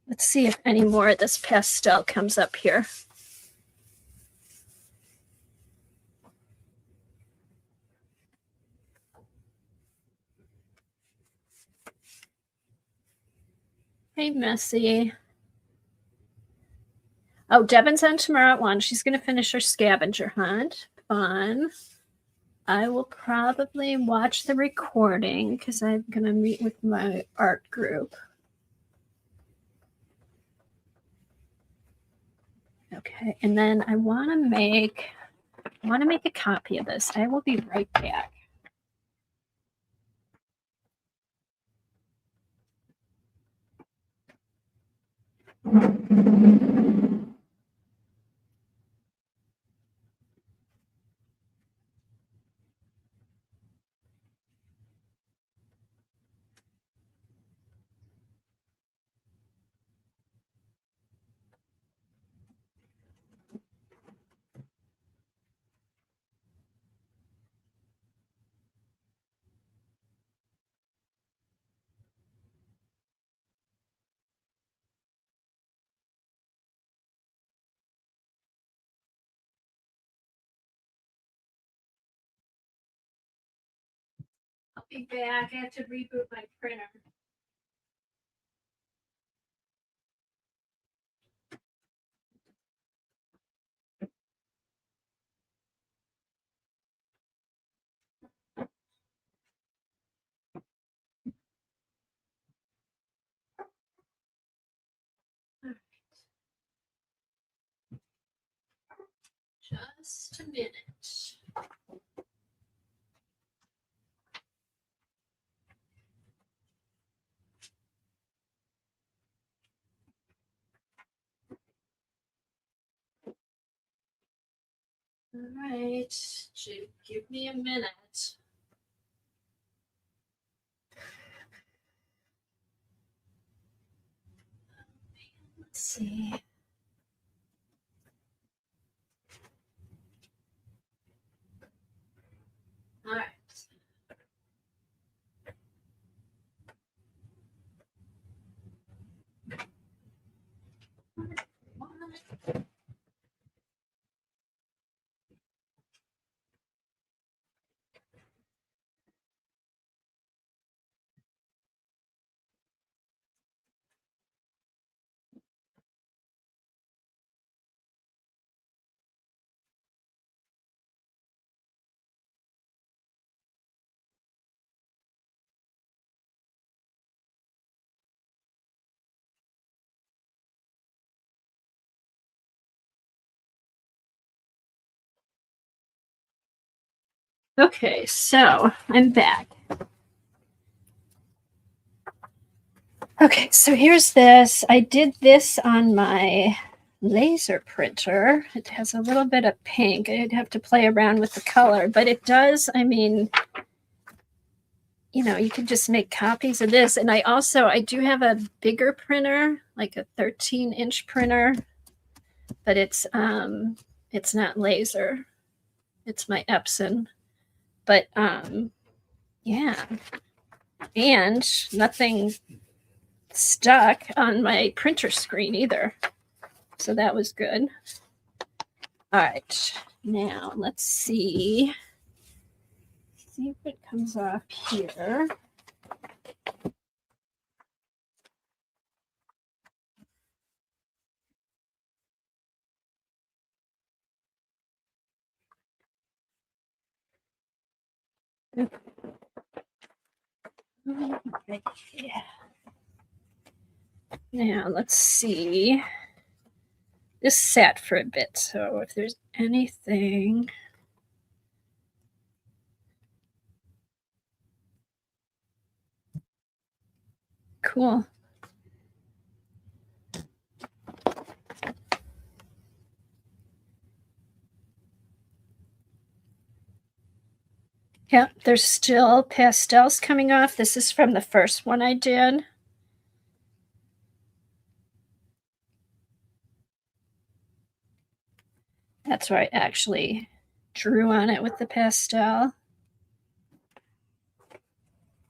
Let's see if any more of this pastel comes up here. Hey, Messy. Oh, Devin's on tomorrow at 1. She's going to finish her scavenger hunt. Fun. I will probably watch the recording because I'm going to meet with my art group. Okay, and then I want to make a copy of this. I will be right back. I'll be back. I have to reboot my printer. Just a minute. All right, give me a minute. Let's see. All right. Okay, so I'm back. Okay, so here's this. I did this on my laser printer. It has a little bit of pink. I'd have to play around with the color, but it does, I mean, you know, you can just make copies of this. And I do have a bigger printer, like a 13-inch printer, but it's not laser. It's my Epson. But yeah. And nothing stuck on my printer screen either. So that was good. All right. Now let's see. See if it comes off here. Right here. Now let's see. This sat for a bit, so if there's anything. Cool. Yeah, there's still pastels coming off. This is from the first one I did. That's where I actually drew on it with the pastel.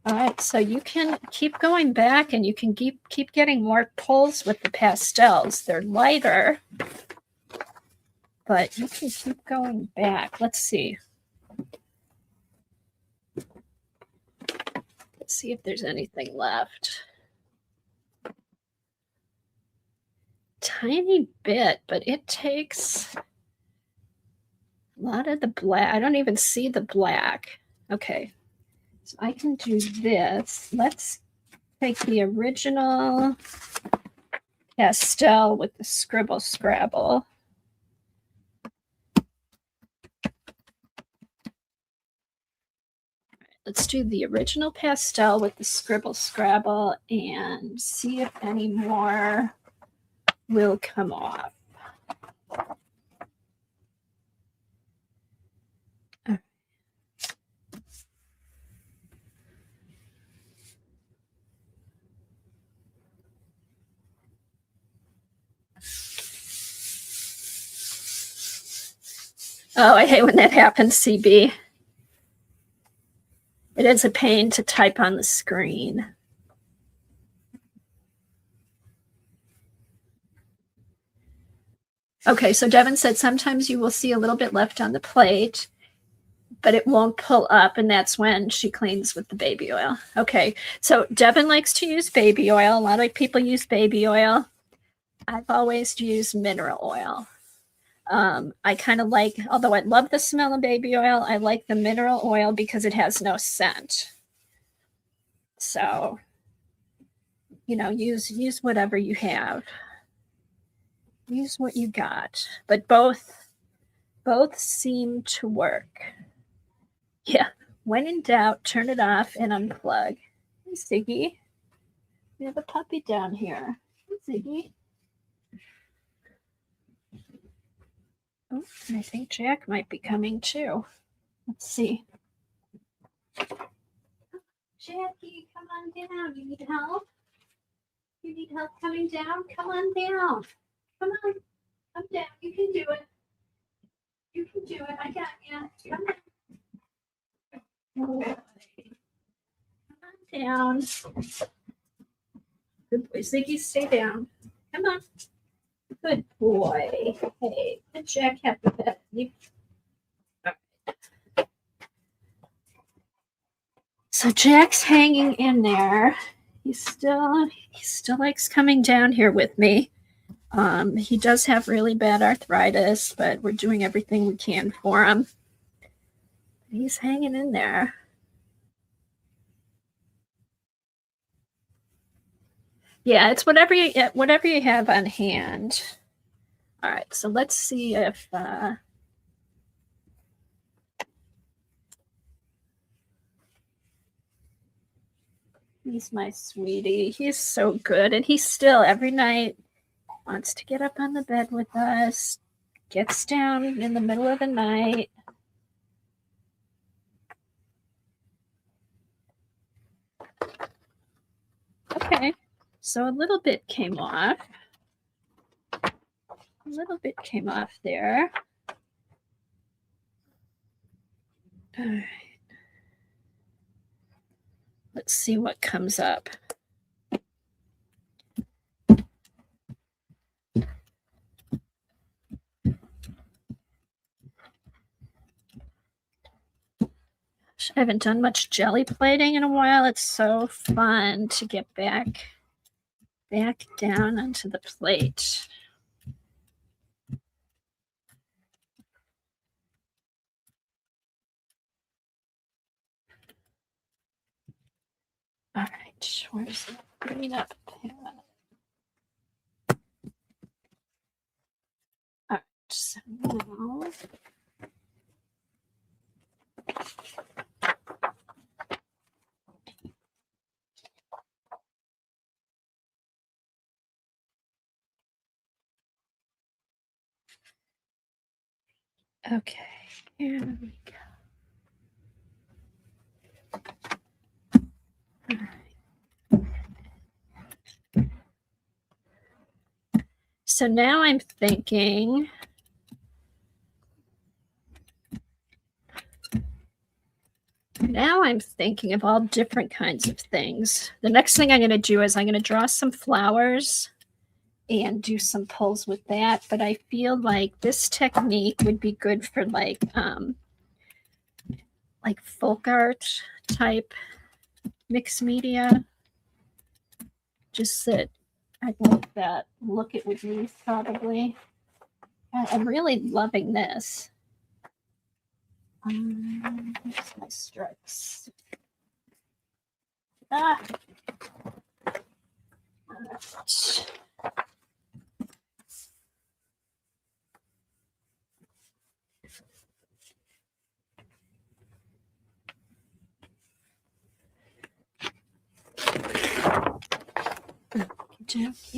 All right, so you can keep going back and you can keep getting more pulls with the pastels. They're lighter, but you can keep going back. Let's see. Let's see if there's anything left. Tiny bit, but it takes a lot of the black. I don't even see the black. Okay, so I can do this. Let's take the original pastel with the scribble scrabble. Let's do the original pastel with the scribble scrabble and see if any more will come off. Oh, I hate when that happens, CB. It is a pain to type on the screen. Okay, so Devin said sometimes you will see a little bit left on the plate, but it won't pull up, and that's when she cleans with the baby oil. Okay, so Devin likes to use baby oil. A lot of people use baby oil. I've always used mineral oil. I kind of like, although I love the smell of baby oil, I like the mineral oil because it has no scent. So, you know, use whatever you have. Use what you got. But both seem to work. Yeah. When in doubt, turn it off and unplug. Hey, Ziggy. We have a puppy down here. Hey, Ziggy. Oh, and I think Jack might be coming too. Let's see. Jackie, come on down. You need help? You need help coming down? Come on down. Come on. Come down. You can do it. You can do it. I got you. Come on. Come on down. Good boy. Ziggy, stay down. Come on. Good boy. Hey, let Jack have the bed. So Jack's hanging in there. He still likes coming down here with me. He does have really bad arthritis, but we're doing everything we can for him. He's hanging in there. Yeah, it's whatever you have on hand. All right, so let's see if he's my sweetie. He's so good, and he still every night wants to get up on the bed with us. Gets down in the middle of the night. Okay, so a little bit came off. A little bit came off there. All right. Let's see what comes up. I haven't done much jelly plating in a while. It's so fun to get back down onto the plate. All right, where's the green up? All right, so now okay, here we go. All right. So now I'm thinking of all different kinds of things. The next thing I'm going to do is I'm going to draw some flowers and do some pulls with that. But I feel like this technique would be good for like folk art type mixed media. Just that I like that look it would use probably. I'm really loving this. Here's my stripes. Ah. Right. Okay.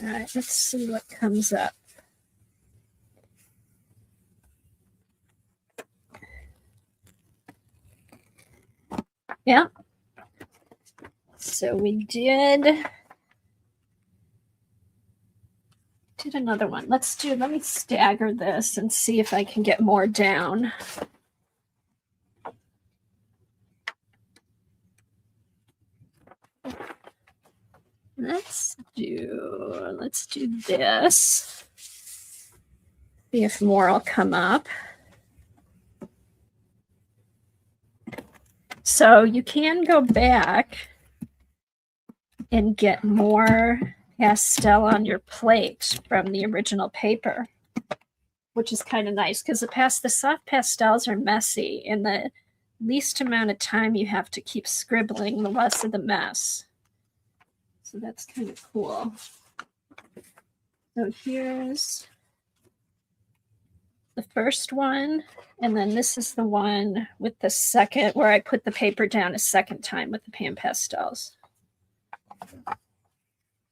All right, let's see what comes up. Yeah. So we did another one. Let me stagger this and see if I can get more down. Let's do this. See if more will come up. So you can go back and get more pastel on your plate from the original paper, which is kind of nice because the soft pastels are messy, and the least amount of time you have to keep scribbling, the less of the mess. So that's kind of cool. So here's the first one, and then this is the one with the second, where I put the paper down a second time with the pan pastels.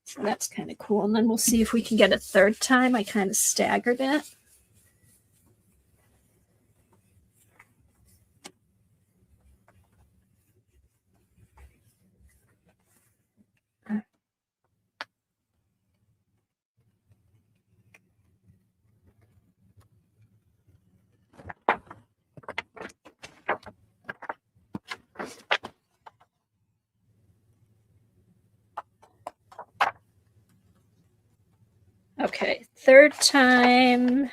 So that's kind of cool. And then we'll see if we can get a third time. I kind of staggered it. Okay, third time,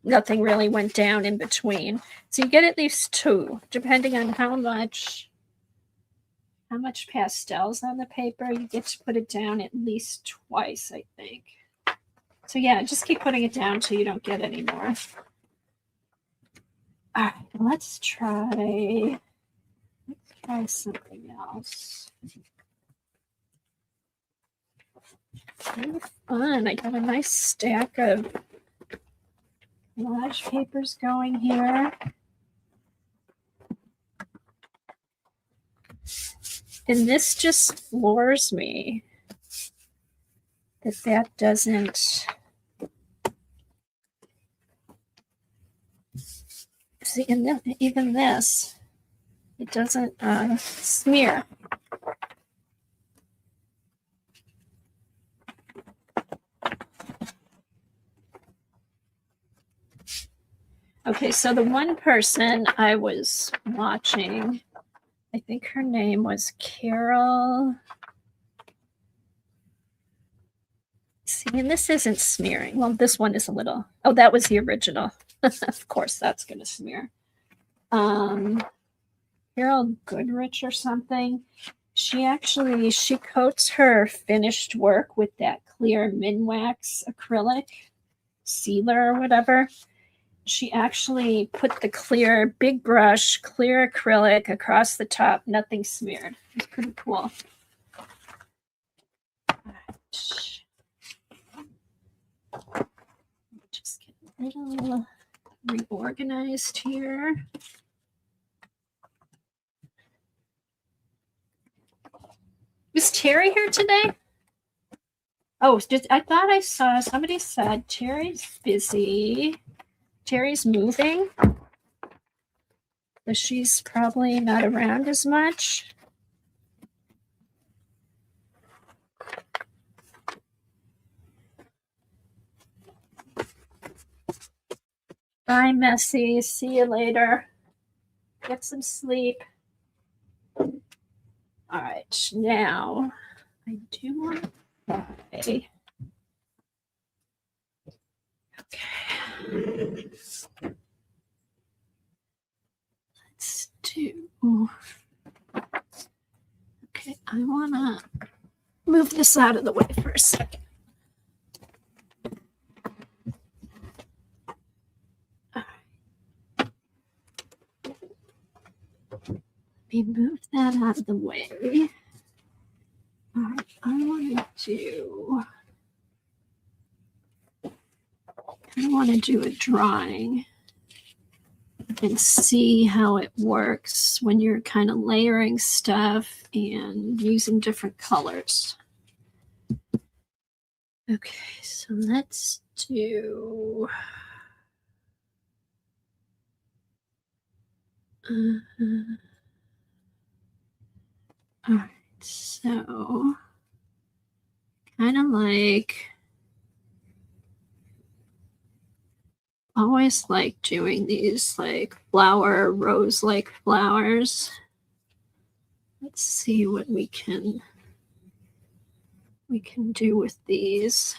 nothing really went down in between. So you get at least two, depending on how much pastels on the paper. You get to put it down at least twice, I think. So yeah, just keep putting it down till you don't get any more. All right, let's try something else. Really fun. I got a nice stack of collage papers going here. And this just floors me that doesn't. See, and even this, it doesn't smear. Okay, so the one person I was watching, I think her name was Carol. See, and this isn't smearing. Well, this one is a little. Oh, that was the original. Of course, that's going to smear. Carol Goodrich or something. She coats her finished work with that clear Minwax acrylic sealer or whatever. She actually put the clear, big brush, clear acrylic across the top, nothing smeared. It's pretty cool. Just get a little reorganized here. Was Terry here today? Oh, I thought I saw somebody said Terry's busy. Terry's moving. So she's probably not around as much. Bye, Messy. See you later. Get some sleep. All right, now I do want to try. Okay. Let's do. Okay, I want to move this out of the way for a second. Let me move that out of the way. All right, I want to do a drawing and see how it works when you're kind of layering stuff and using different colors. Okay, so let's do all right, so kind of like always like doing these like flower rose like flowers. Let's see what we can do with these.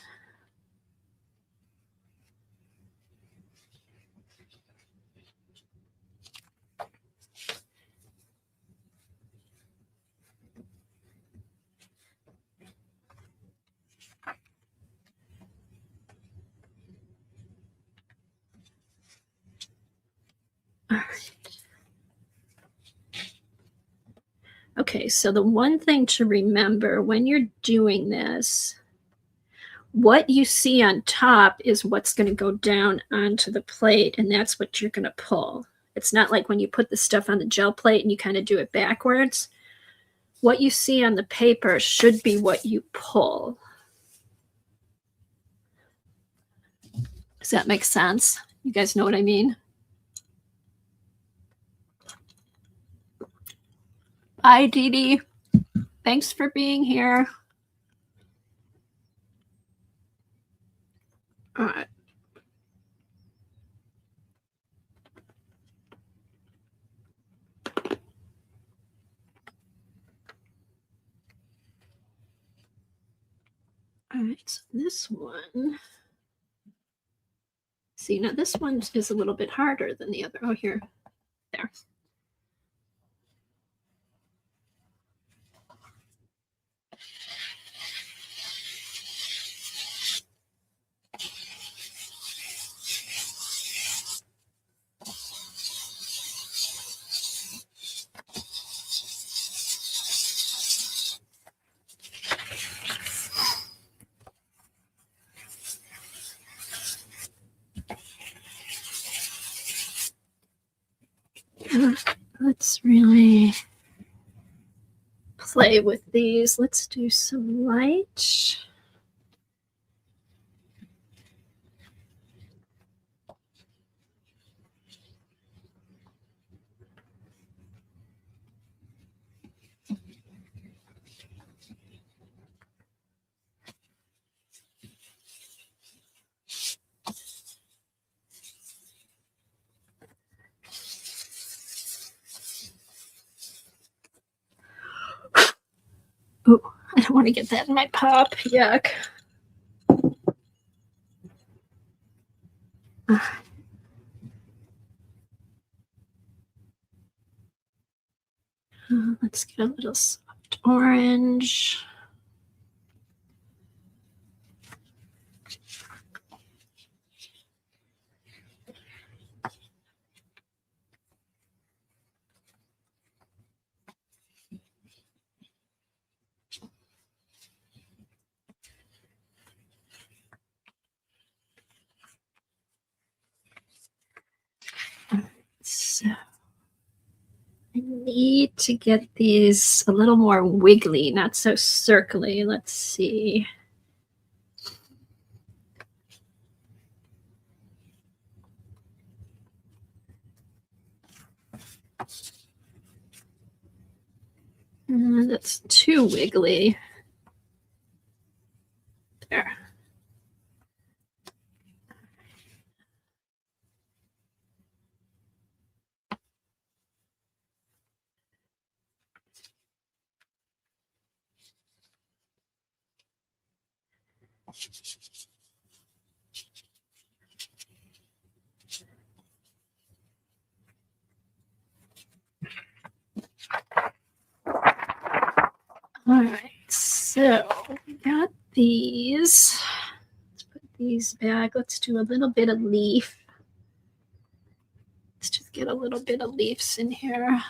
All right. Okay, so the one thing to remember when you're doing this, what you see on top is what's going to go down onto the plate, and that's what you're going to pull. It's not like when you put the stuff on the gel plate and you kind of do it backwards. What you see on the paper should be what you pull. Does that make sense? You guys know what I mean? Hi, Dee Dee. Thanks for being here. All right. All right, so this one. See, now this one is a little bit harder than the other. Oh, here, there. Let's really play with these. Let's do some light. Oh, I don't want to get that in my pop. Yuck. Let's get a little soft orange. So I need to get these a little more wiggly, not so circly. Let's see. That's too wiggly. There. All right, so we got these. Let's put these back. Let's do a little bit of leaf. Let's just get a little bit of leaves in here.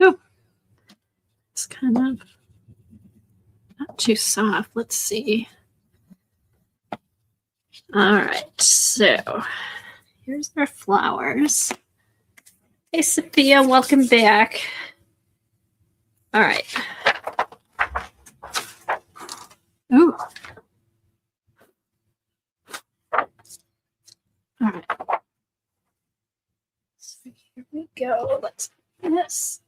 Oh, it's kind of not too soft. Let's see. All right, so here's our flowers. Hey, Sophia, welcome back. All right. Ooh. All right. So here we go. Let's do this.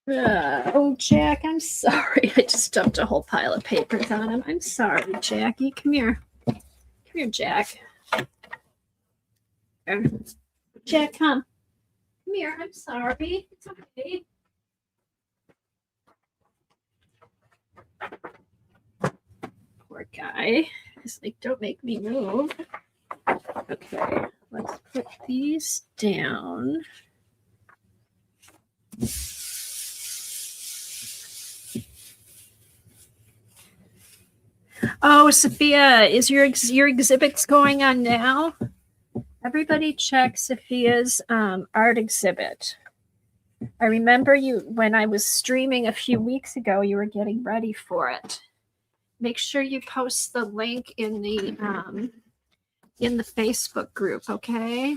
Oh, Jack, I'm sorry. I just dumped a whole pile of papers on him. I'm sorry, Jackie. Come here. Come here, Jack. Here. Jack, come. Come here. I'm sorry. It's okay. Poor guy. He's like, don't make me move. Okay, let's put these down. Oh, Sophia, is your exhibits going on now? Everybody check Sophia's art exhibit. I remember you when I was streaming a few weeks ago, you were getting ready for it. Make sure you post the link in the Facebook group, okay?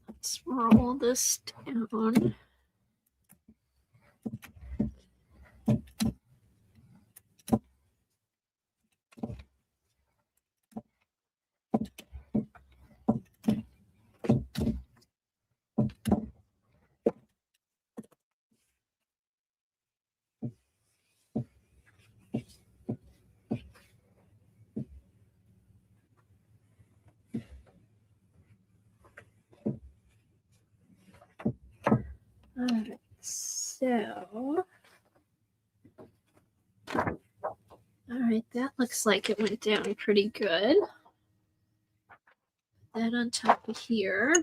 Let's roll this down. All right, that looks like it went down pretty good. That on top of here.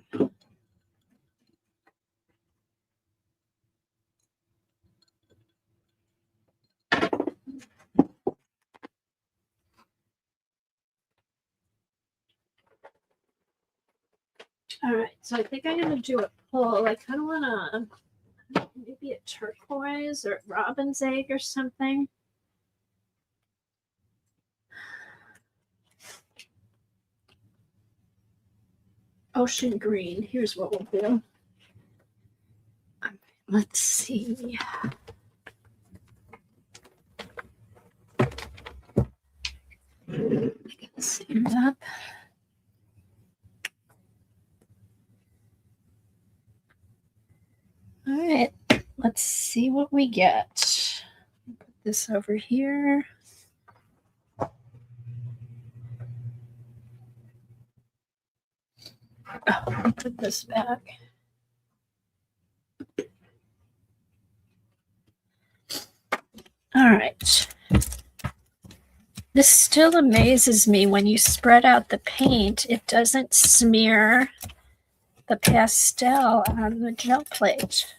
All right, so I think I'm gonna do a pull. I kind of wanna maybe a turquoise or robin's egg or something. Ocean green. Here's what we'll do. Let's see. I gotta save up. All right, let's see what we get. Put this over here. Oh, put this back. All right. This still amazes me when you spread out the paint, it doesn't smear the pastel on the gel plate.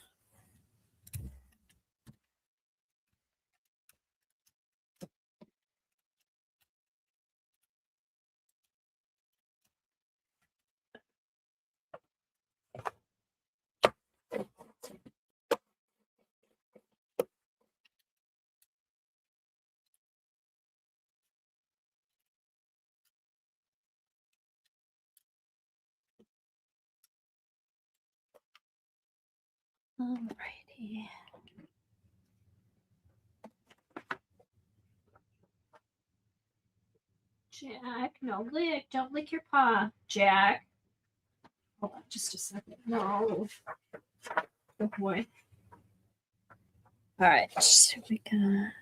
Alrighty. Jack, no lick. Don't lick your paw. Jack. Hold on just a second. No. Good boy. All right. So we got.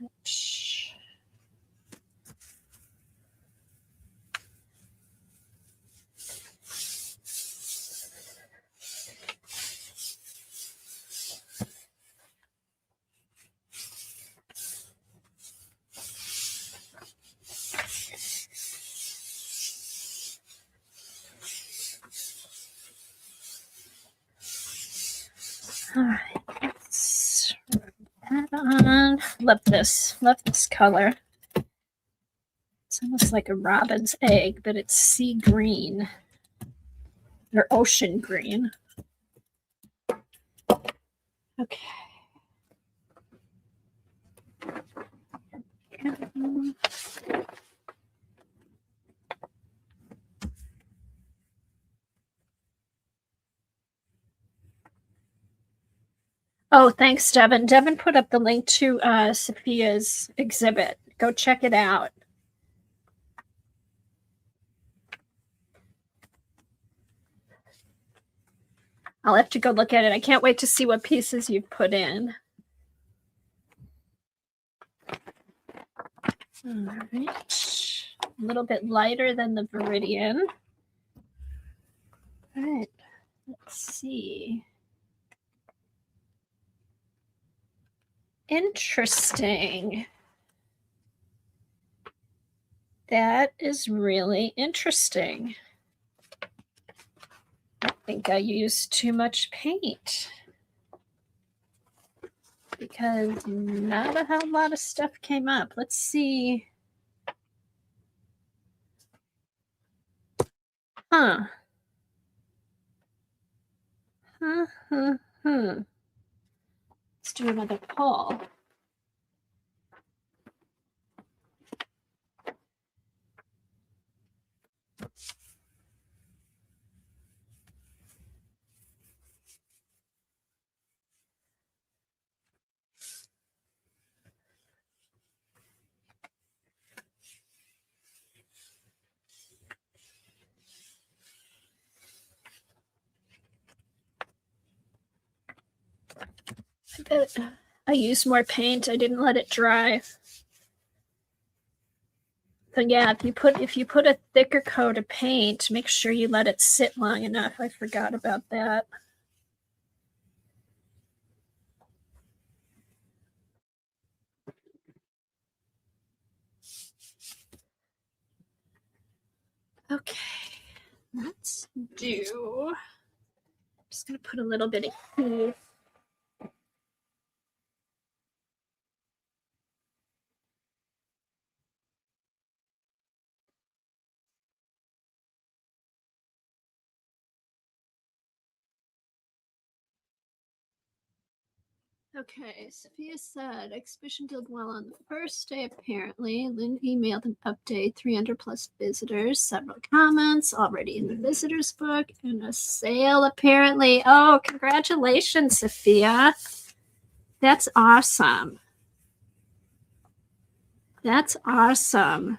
All right. Let's add on. Love this. Love this color. It's almost like a robin's egg, but it's sea green or ocean green. Okay. Oh, thanks, Devin. Devin put up the link to Sophia's exhibit. Go check it out. I'll have to go look at it. I can't wait to see what pieces you've put in. All right. A little bit lighter than the Viridian. All right. Let's see. Interesting. That is really interesting. I think I used too much paint because not a whole lot of stuff came up. Let's see. Huh. Let's do another pull. I bet I used more paint. I didn't let it dry. So yeah, if you put a thicker coat of paint, make sure you let it sit long enough. I forgot about that. do, I'm just going to put a little bit of heat. Okay, Sophia said exhibition did well on the first day, apparently. Lynn emailed an update, 300 plus visitors, several comments already in the visitors book, and a sale, apparently. Oh, congratulations, Sophia. That's awesome. That's awesome.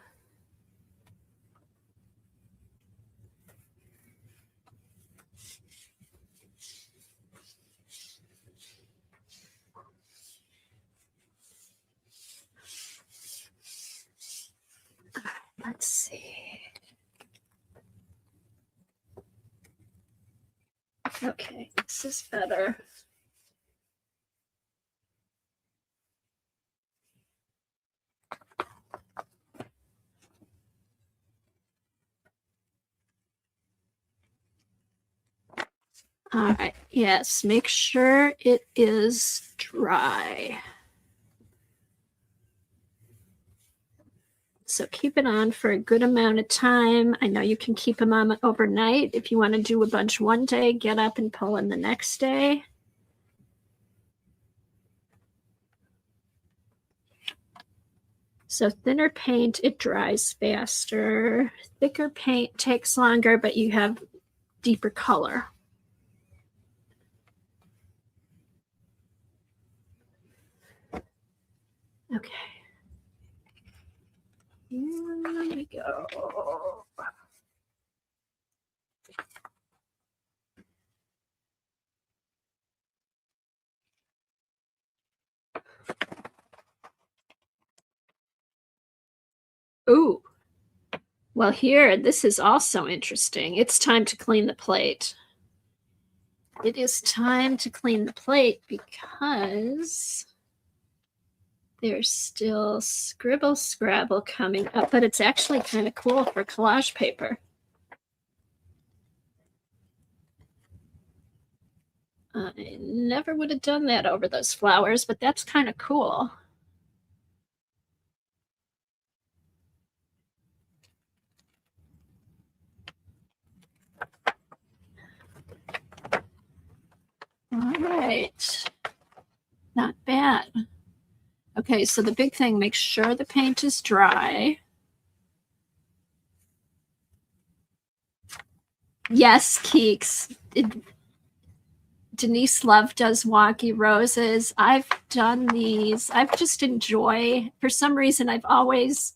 Let's see. Okay, this is better. All right, yes, make sure it is dry. So keep it on for a good amount of time. I know you can keep them on overnight. If you want to do a bunch one day, get up and pull in the next day. So thinner paint, it dries faster. Thicker paint takes longer, but you have deeper color. Okay. Here we go. Ooh. Well, here, this is also interesting. It's time to clean the plate. It is time to clean the plate because there's still scribble scrabble coming up, but it's actually kind of cool for collage paper. I never would have done that over those flowers, but that's kind of cool. All right. Not bad. Okay, so the big thing, make sure the paint is dry. Yes, Keeks. Denise Love does wonky roses. I've done these. I've just enjoy, for some reason, I've always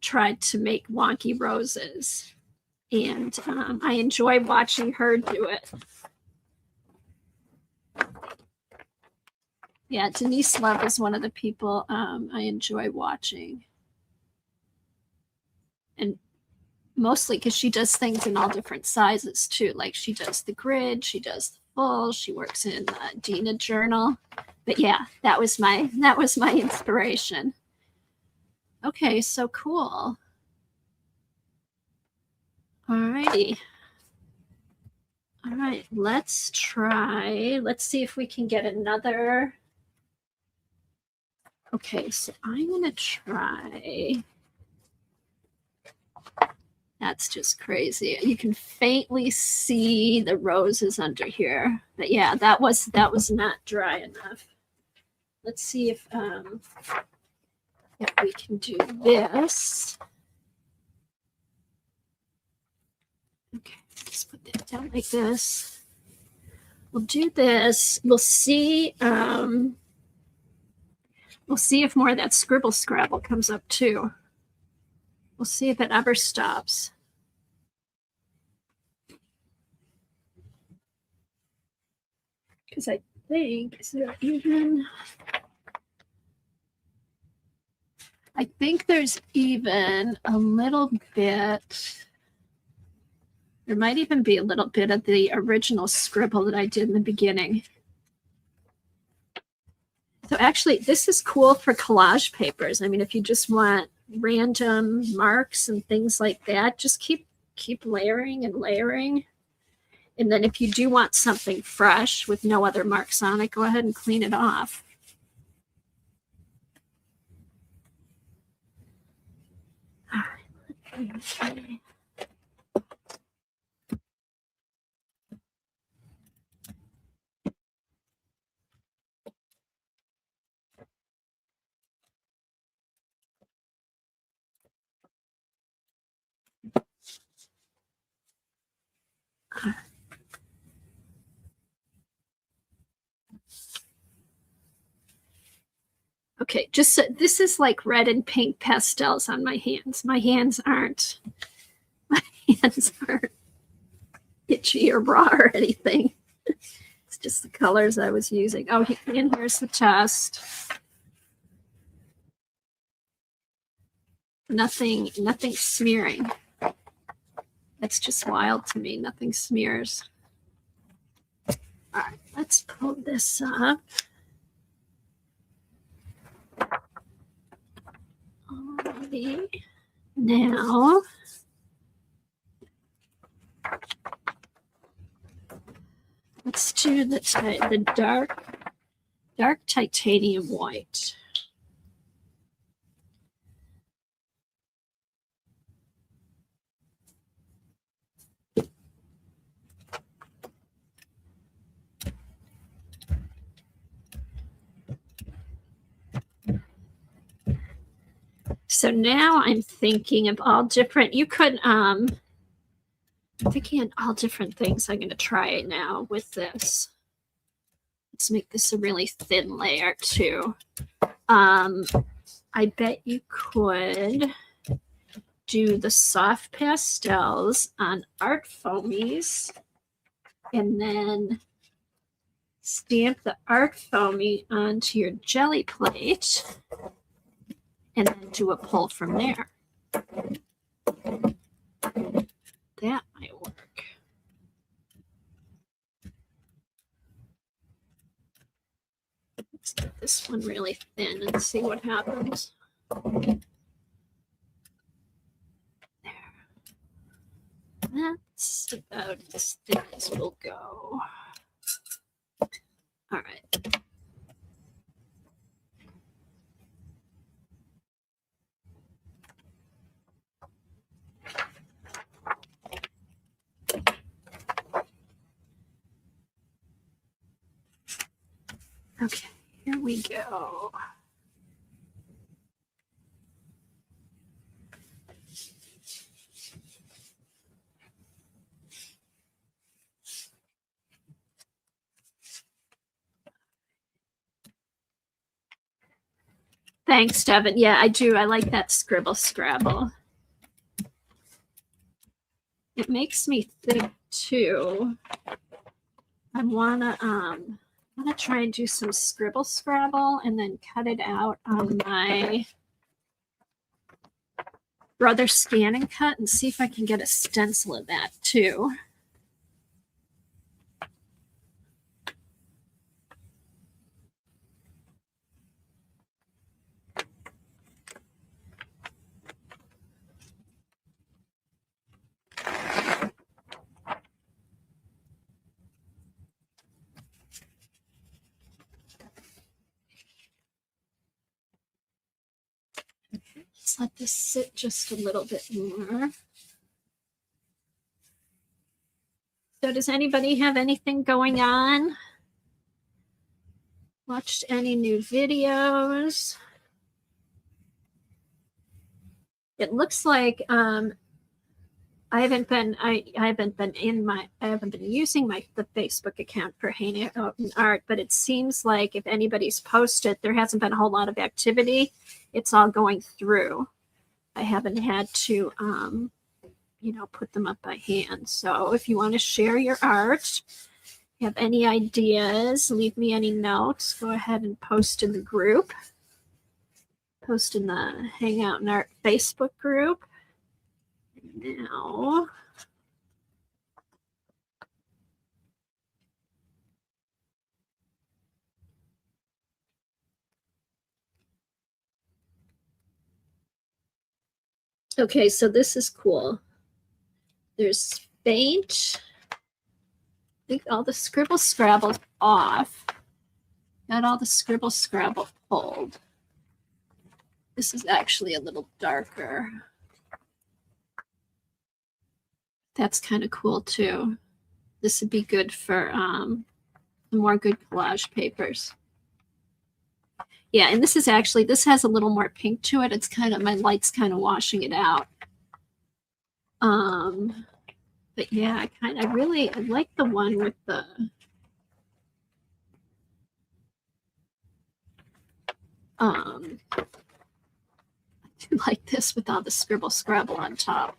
tried to make wonky roses. And I enjoy watching her do it. Yeah, Denise Love is one of the people I enjoy watching. And mostly because she does things in all different sizes too. Like she does the grid, she does the full, she works in Dina Journal. But yeah, that was my inspiration. Okay, so cool. All righty. All right, let's try. Let's see if we can get another. Okay, so I'm going to try. That's just crazy. You can faintly see the roses under here. But yeah, that was not dry enough. Let's see if we can do this. Okay, just put that down like this. We'll do this. We'll see if more of that scribble scrabble comes up too. We'll see if it ever stops. Because I think, is there even... I think there's even a little bit... There might even be a little bit of the original scribble that I did in the beginning. So actually, this is cool for collage papers. I mean, if you just want random marks and things like that, just keep keep layering and layering. And then if you do want something fresh with no other marks on it, go ahead and clean it off. Okay. Okay, just so, this is like red and pink pastels on my hands. My hands aren't itchy or raw or anything. It's just the colors I was using. Oh, and here's the test. Nothing smearing. That's just wild to me. Nothing smears. All right, let's pull this up. Alrighty. Now, let's do the dark titanium white. So now I'm thinking of all different, you could, I'm thinking of all different things I'm going to try it now with this. Let's make this a really thin layer too. I bet you could do the soft pastels on art foamies and then stamp the art foamy onto your jelly plate and then do a pull from there. That might work. Let's get this one really thin and see what happens. There. That's about as thin as we'll go. All right. Okay, here we go. Thanks, Devin. Yeah, I do. I like that scribble scrabble. It makes me think too. I wanna try and do some scribble scrabble and then cut it out on my Brother Scan and Cut and see if I can get a stencil of that too. Let's let this sit just a little bit more. So does anybody have anything going on? Watched any new videos? It looks like I haven't been using the Facebook account for Hanging Out in Art, but it seems like if anybody's posted, there hasn't been a whole lot of activity. It's all going through. I haven't had to put them up by hand. So if you want to share your art, have any ideas, leave me any notes, go ahead and post in the group. Post in the Hangout in Art Facebook group. Now, okay, so this is cool. There's faint. I think all the scribble scrabble's off. Got all the scribble scrabble pulled. This is actually a little darker. That's kind of cool too. This would be good for more good collage papers. Yeah, and this is actually, this has a little more pink to it. It's kind of, my light's kind of washing it out. But yeah, I like the one with the I do like this with all the scribble scrabble on top.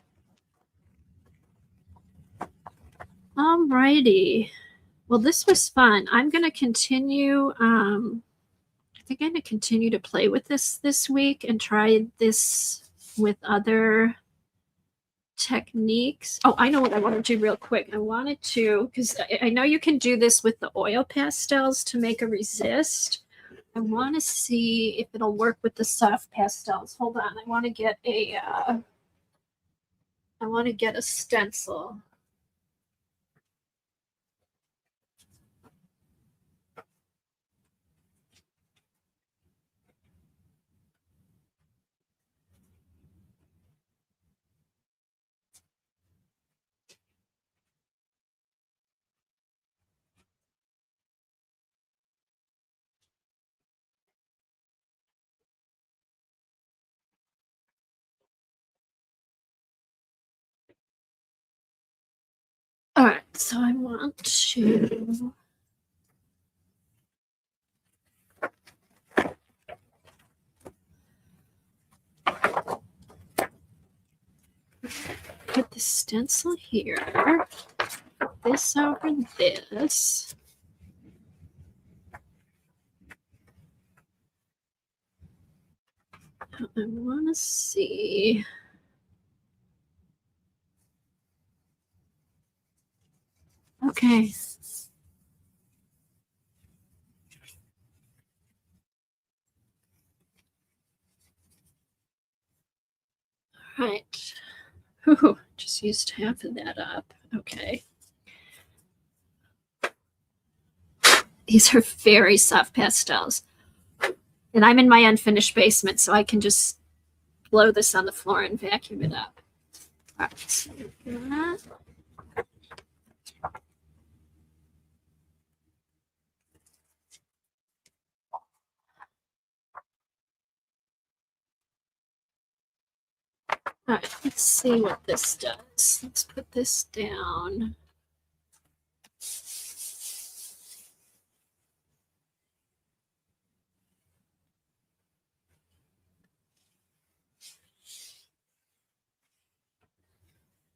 Alrighty. Well, this was fun. I'm gonna continue. I think I'm gonna continue to play with this week and try this with other techniques. Oh, I know what I want to do real quick. I wanted to, because I know you can do this with the oil pastels to make a resist. I want to see if it'll work with the soft pastels. Hold on. I want to get a stencil. All right, so I want to put the stencil here, this over this. I want to see. Okay. All right. Ooh, just used half of that up. Okay. These are very soft pastels. And I'm in my unfinished basement, so I can just blow this on the floor and vacuum it up. All right, so that. All right, let's see what this does. Let's put this down.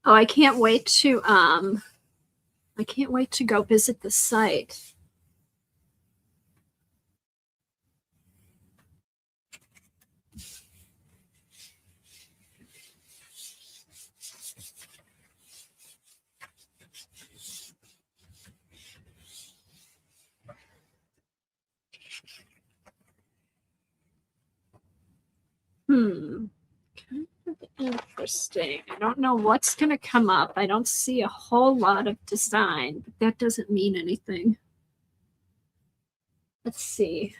Oh, I can't wait to go visit the site. Kind of interesting. I don't know what's going to come up. I don't see a whole lot of design, but that doesn't mean anything. Let's see.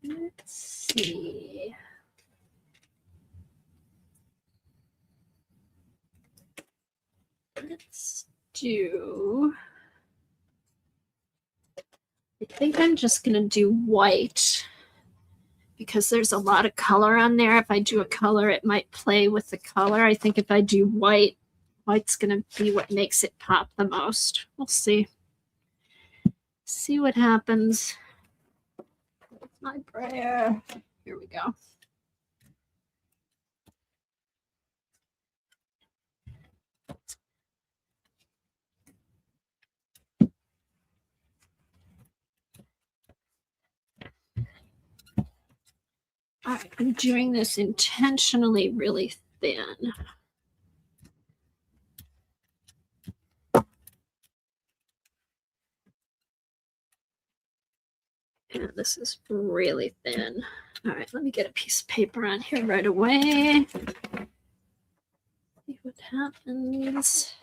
Let's see. Let's do. I think I'm just going to do white because there's a lot of color on there. If I do a color, it might play with the color. I think if I do white, white's going to be what makes it pop the most. We'll see. See what happens. My brayer. Here we go. All right, I'm doing this intentionally really thin. And this is really thin. All right, let me get a piece of paper on here right away. what happens.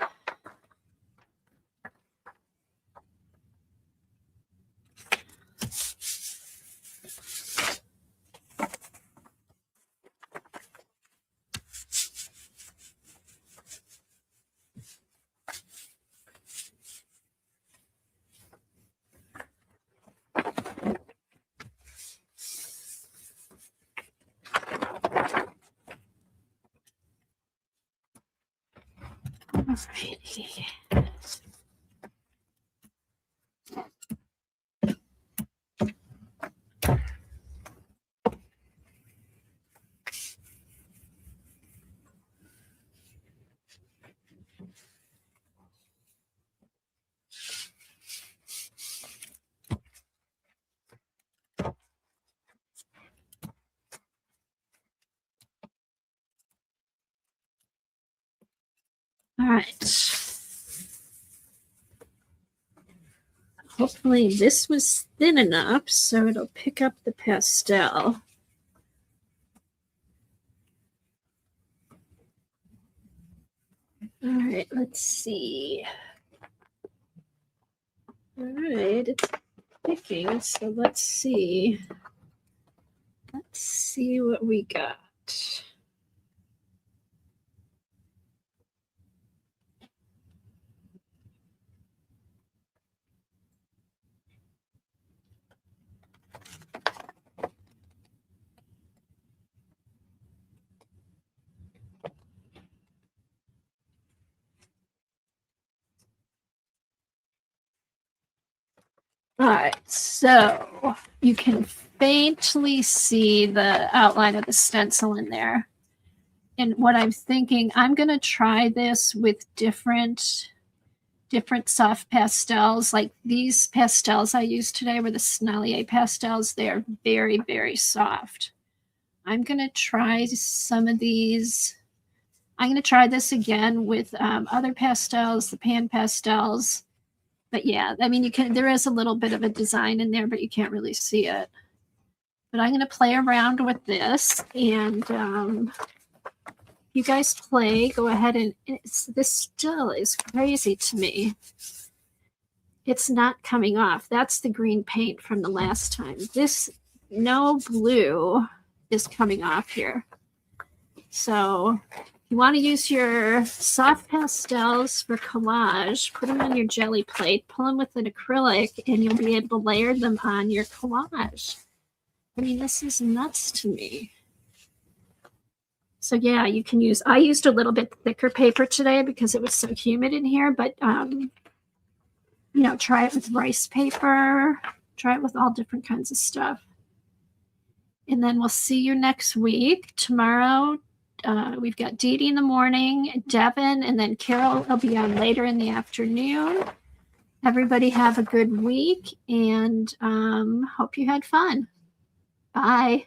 Alrighty. All right. Hopefully this was thin enough so it'll pick up the pastel. All right, let's see. All right, it's picking, so let's see. Let's see what we got. All right, so you can faintly see the outline of the stencil in there. And what I'm thinking, I'm going to try this with different soft pastels. Like these pastels I used today were the Sennelier pastels. They are very, very soft. I'm going to try some of these. I'm going to try this again with other pastels, the pan pastels. But yeah, I mean, there is a little bit of a design in there, but you can't really see it. But I'm going to play around with this, and you guys play. Go ahead, and this still is crazy to me. It's not coming off. That's the green paint from the last time. This, no blue is coming off here. So you want to use your soft pastels for collage, put them on your jelly plate, pull them with an acrylic, and you'll be able to layer them on your collage. I mean, this is nuts to me. So yeah, you can use, I used a little bit thicker paper today because it was so humid in here, but you know, try it with rice paper, try it with all different kinds of stuff. And then we'll see you next week. Tomorrow, we've got Dee Dee in the morning, Devin, and then Carol will be on later in the afternoon. Everybody have a good week, and hope you had fun. Bye.